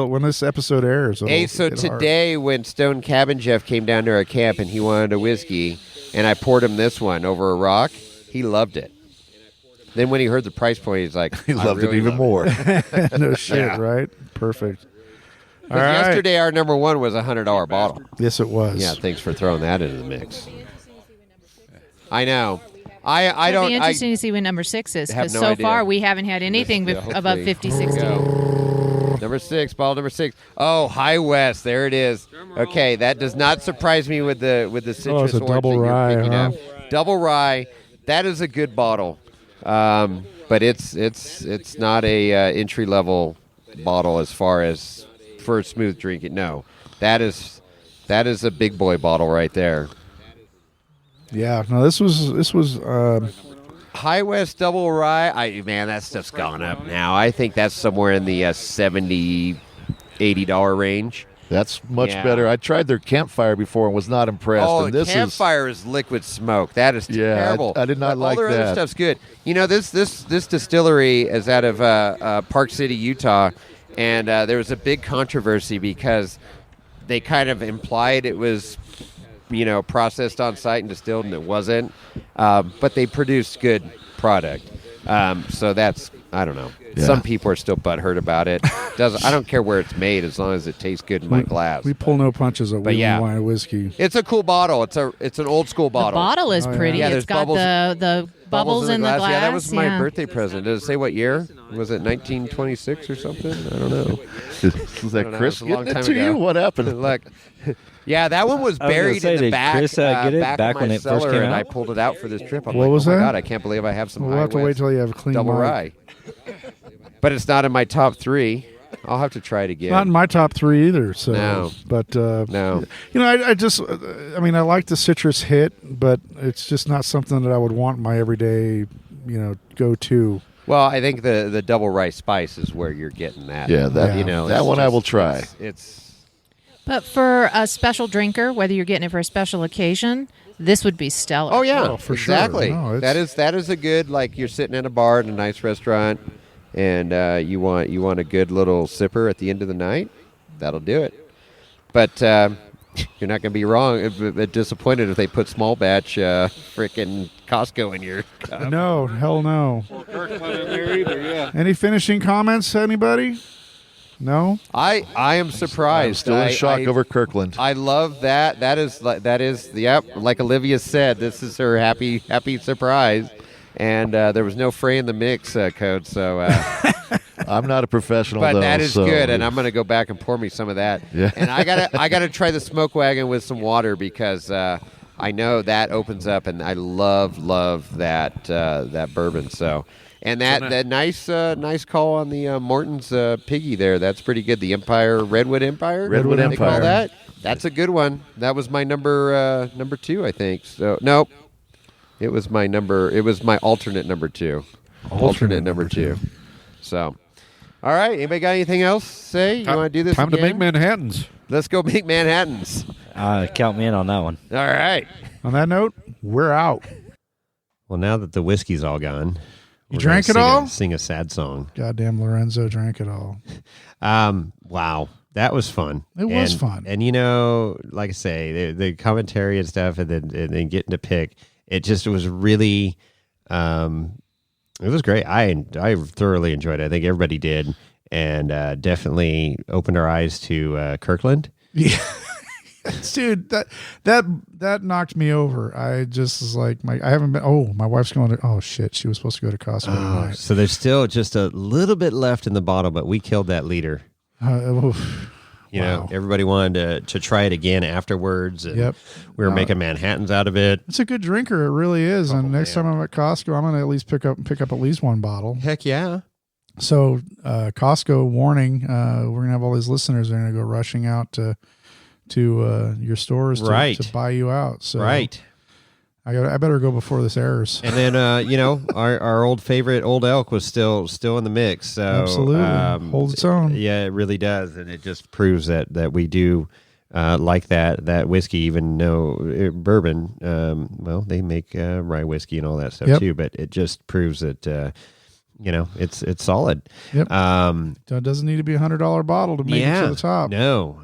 when this episode airs. Hey, it'll so hit hard. today when Stone Cabin Jeff came down to our camp and he wanted a whiskey, and I poured him this one over a rock, he loved it. Then when he heard the price point, he's like, He loved it even more. no shit, Yeah. right? Perfect. All But right. yesterday our number one was a $100 bottle. Yes, it was. Yeah, thanks for throwing that into the mix. I know. I don't. It'll be interesting to see what number 6 is, because no so idea. far we haven't had anything above 50, 60. Number 6, bottle number 6. Oh, High West. There it is. Okay, that does not surprise me with the citrus it's a orange double that you're rye, picking huh? up. Double rye. That is a good bottle, but it's not a entry level bottle as far as for a smooth drinking. No, that is a big boy bottle right there. Yeah, no, this was High West Double Rye. Man, that stuff's gone up now. I think that's somewhere in the $70, $80 range. That's much better. I tried their Campfire before and was not impressed. Oh, and this Campfire is liquid smoke. That is terrible. I did not like that. All their other stuff's good. You know, this distillery is out of Park City, Utah, and there was a big controversy because they kind of implied it was, processed on site and distilled, and it wasn't. But they produced good product. So that's, I don't know. Yeah. Some people are still butthurt about it. I don't care where it's made as long as it tastes good in my glass. We pull no punches at Wheeling Wine and Whiskey. It's a cool bottle. It's an old school bottle. The bottle is pretty. Yeah, It's got the bubbles in the glass. Yeah, that was my birthday present. Does it say what year? Was it 1926 or something? I don't know. Was that Chris It was a long getting it time to ago. you? What happened? Look, yeah, that one was buried in the back. Chris get it back of when my it first cellar, came and out? I pulled it out for this trip. I'm What like, was oh my that? God, I can't believe I have some We'll High have to wait West till you have a clean double mic. rye. But it's not in my top 3. I'll have to try it again. Not in my top 3 either. So, No. but No. I like the citrus hit, but it's just not something that I would want in my everyday, go to. Well, I think the double rye spice is where you're getting that. Yeah, that it's one I will try. But for a special drinker, whether you're getting it for a special occasion, this would be stellar. Oh yeah, Oh, for sure. exactly. No, that is a good, like, you're sitting at a bar in a nice restaurant, and you want a good little sipper at the end of the night. That'll do it. But you're not going to be wrong. Disappointed if they put small batch frickin' Costco in your cup. No, hell no. Any finishing comments, anybody? No. I am surprised. I'm still in shock over Kirkland. I love that. That is yep. Like Olivia said, this is her happy surprise, and there was no fray in the mix code. So I'm not a professional, but though, that is so. good, and I'm going to go back and pour me some of that. Yeah. And I gotta try the smoke wagon with some water because I know that opens up, and I love that bourbon. So. And that nice call on the Morton's Piggy there. That's pretty good. The Redwood Empire. Redwood they Empire. call that. That's a good one. That was my number 2, I think. So nope, it was my alternate number 2. Alternate number 2. So, all right. Anybody got anything else to say? You want to do this? Time again? to make Manhattans. Let's go make Manhattans. Count me in on that one. All right. On that note, we're out. Well, now that the whiskey's all gone. You drank it all? Sing a sad song. Goddamn Lorenzo drank it all. Wow. That was fun. It was fun. And, like I say, the commentary and stuff and then getting to pick, it just was really, it was great. I thoroughly enjoyed it. I think everybody did. And definitely opened our eyes to Kirkland. Yeah. Dude, that knocked me over. I just was like, I haven't been. Oh, my wife's going to. Oh shit, she was supposed to go to Costco tonight. So there's still just a little bit left in the bottle, but we killed that liter. Wow. Everybody wanted to try it again afterwards. And Yep. We were making Manhattans out of it. It's a good drinker. It really is. And next time I'm at Costco, I'm going to at least pick up at least one bottle. Heck yeah. So Costco warning: we're going to have all these listeners. They're going to go rushing out to your stores to buy you out. So right. I better go before this airs. And then our old favorite Old Elk was still in the mix. So absolutely holds its own. Yeah, it really does, and it just proves that we do like that whiskey. Even though bourbon, they make rye whiskey and all that stuff too. But it just proves that. It's solid. Yep. It doesn't need to be $100 bottle to make it to the top. No.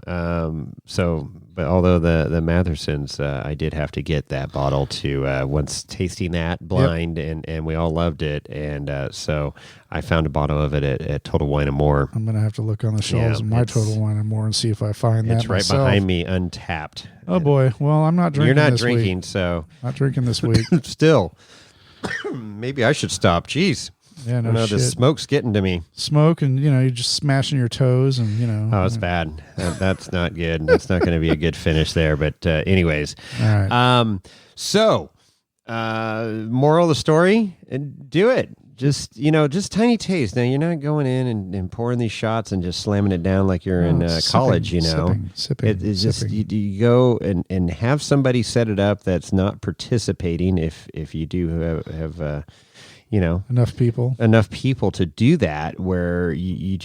But although the Mathersons, I did have to get that bottle to once tasting that blind, and we all loved it, and so I found a bottle of it at Total Wine and More. I'm gonna have to look on the shelves of my Total Wine and More and see if I find that. It's right myself. behind me, untapped. Oh boy! Well, I'm not drinking. You're not this drinking, week. so not drinking this week. Still. Maybe I should stop. Jeez. Yeah, no shit. The smoke's getting to me. Smoke, and you're just smashing your toes, and Oh, it's bad. That's not good. That's not going to be a good finish there. But anyways, all right. Moral of the story: do it. Just tiny taste. Now you're not going in and pouring these shots and just slamming it down like you're in college. Sipping. It's just you go and have somebody set it up that's not participating. If you do have enough people to do that, where you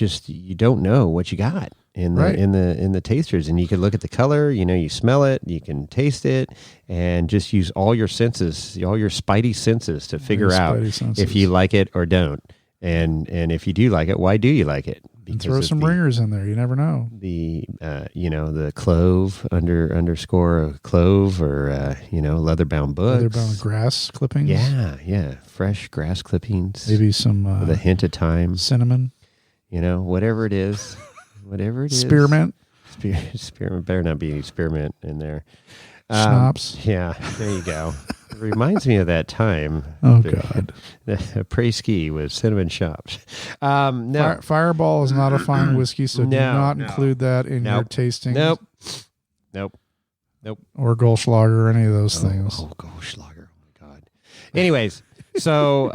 don't know what you got in the tasters, and you can look at the color, you smell it, you can taste it, and just use all your senses, all your spidey senses to figure out if you like it or don't, and if you do like it, why do you like it? And throw some ringers in there. You never know. The the clove underscore clove, or leather-bound books, leather-bound grass clippings. Yeah, fresh grass clippings. Maybe some with a hint of thyme, cinnamon. Whatever it is, Spearmint. Spearmint, better not be any spearmint in there. Schnapps. Yeah, there you go. It reminds me of that time. Oh, God. The Pré-Ski with cinnamon shops. No. Fireball is not a fine whiskey, so do not include that in your tasting. Nope. Or Goldschlager, or any of those things. Oh, Goldschlager. Oh, my God. Anyways, so,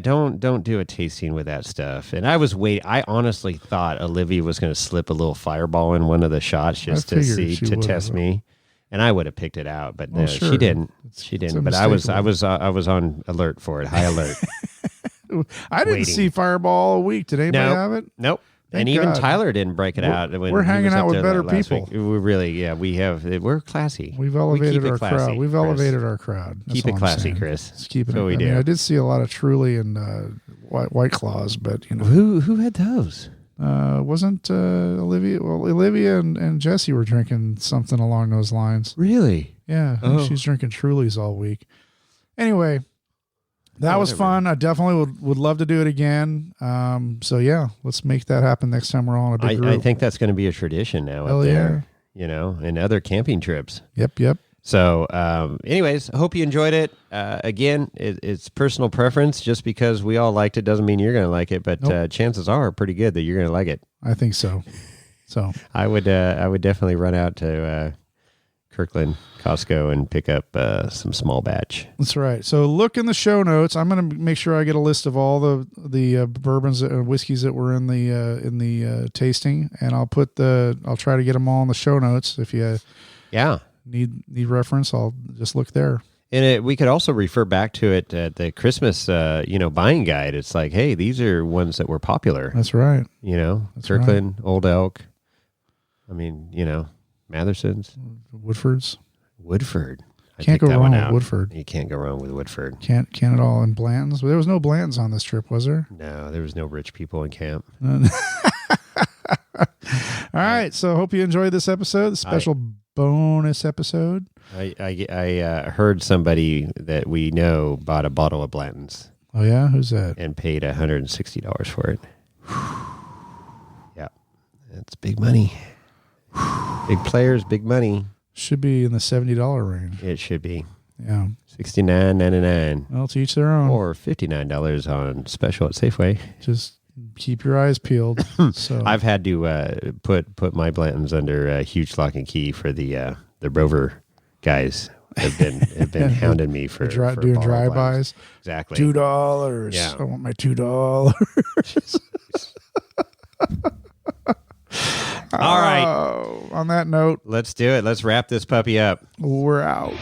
don't do a tasting with that stuff. And I honestly thought Olivia was going to slip a little Fireball in one of the shots just to test me. And I would have picked it out, but no, she didn't. She didn't. But I was on alert for it, high alert. I didn't see Fireball a week. Did anybody have it? Nope. And even Tyler didn't break it out. We're hanging out with better people. We really, we're classy. We've elevated our crowd. We've elevated our crowd. Keep it classy, Chris. Let's keep it. That's what we do. I did see a lot of Truly and White Claws, but who had those? Wasn't Olivia? Well, Olivia and Jesse were drinking something along those lines. Really? Yeah. I think she's drinking Trulies all week. Anyway, that was fun. I definitely would love to do it again. So yeah, let's make that happen next time we're all in a big group. I think that's going to be a tradition now. Hell up there, and other camping trips. Yep. So, anyways, I hope you enjoyed it. Again, it's personal preference. Just because we all liked it doesn't mean you're going to like it, but chances are pretty good that you're going to like it. I think so. So I would definitely run out to Kirkland, Costco, and pick up some small batch. That's right. So look in the show notes. I'm going to make sure I get a list of all the bourbons and whiskeys that were in the tasting, and I'll try to get them all in the show notes. If you need reference, I'll just look there. And we could also refer back to it at the Christmas, buying guide. It's like, hey, these are ones that were popular. That's right. That's Kirkland, right. Old Elk. I mean, Matherson's, Woodford. Can't go wrong with Woodford. You can't go wrong with Woodford. Can't at all. And Blanton's. There was no Blanton's on this trip, was there? No, there was no rich people in camp. All right. So hope you enjoyed this episode. The special bonus episode. I heard somebody that we know bought a bottle of Blanton's. Oh yeah, who's that? And paid $160 for it. Yeah, that's big money. Big players, big money. Should be in the $70 range. It should be. Yeah, $69.99. Well, to each their own. Or $59 on special at Safeway. Just keep your eyes peeled. So I've had to put my Blanton's under huge lock and key for the Rover guys. Have been hounding me for doing drive-bys. Exactly. $2. Yeah. I want my $2. All right. On that note, let's do it. Let's wrap this puppy up. We're out.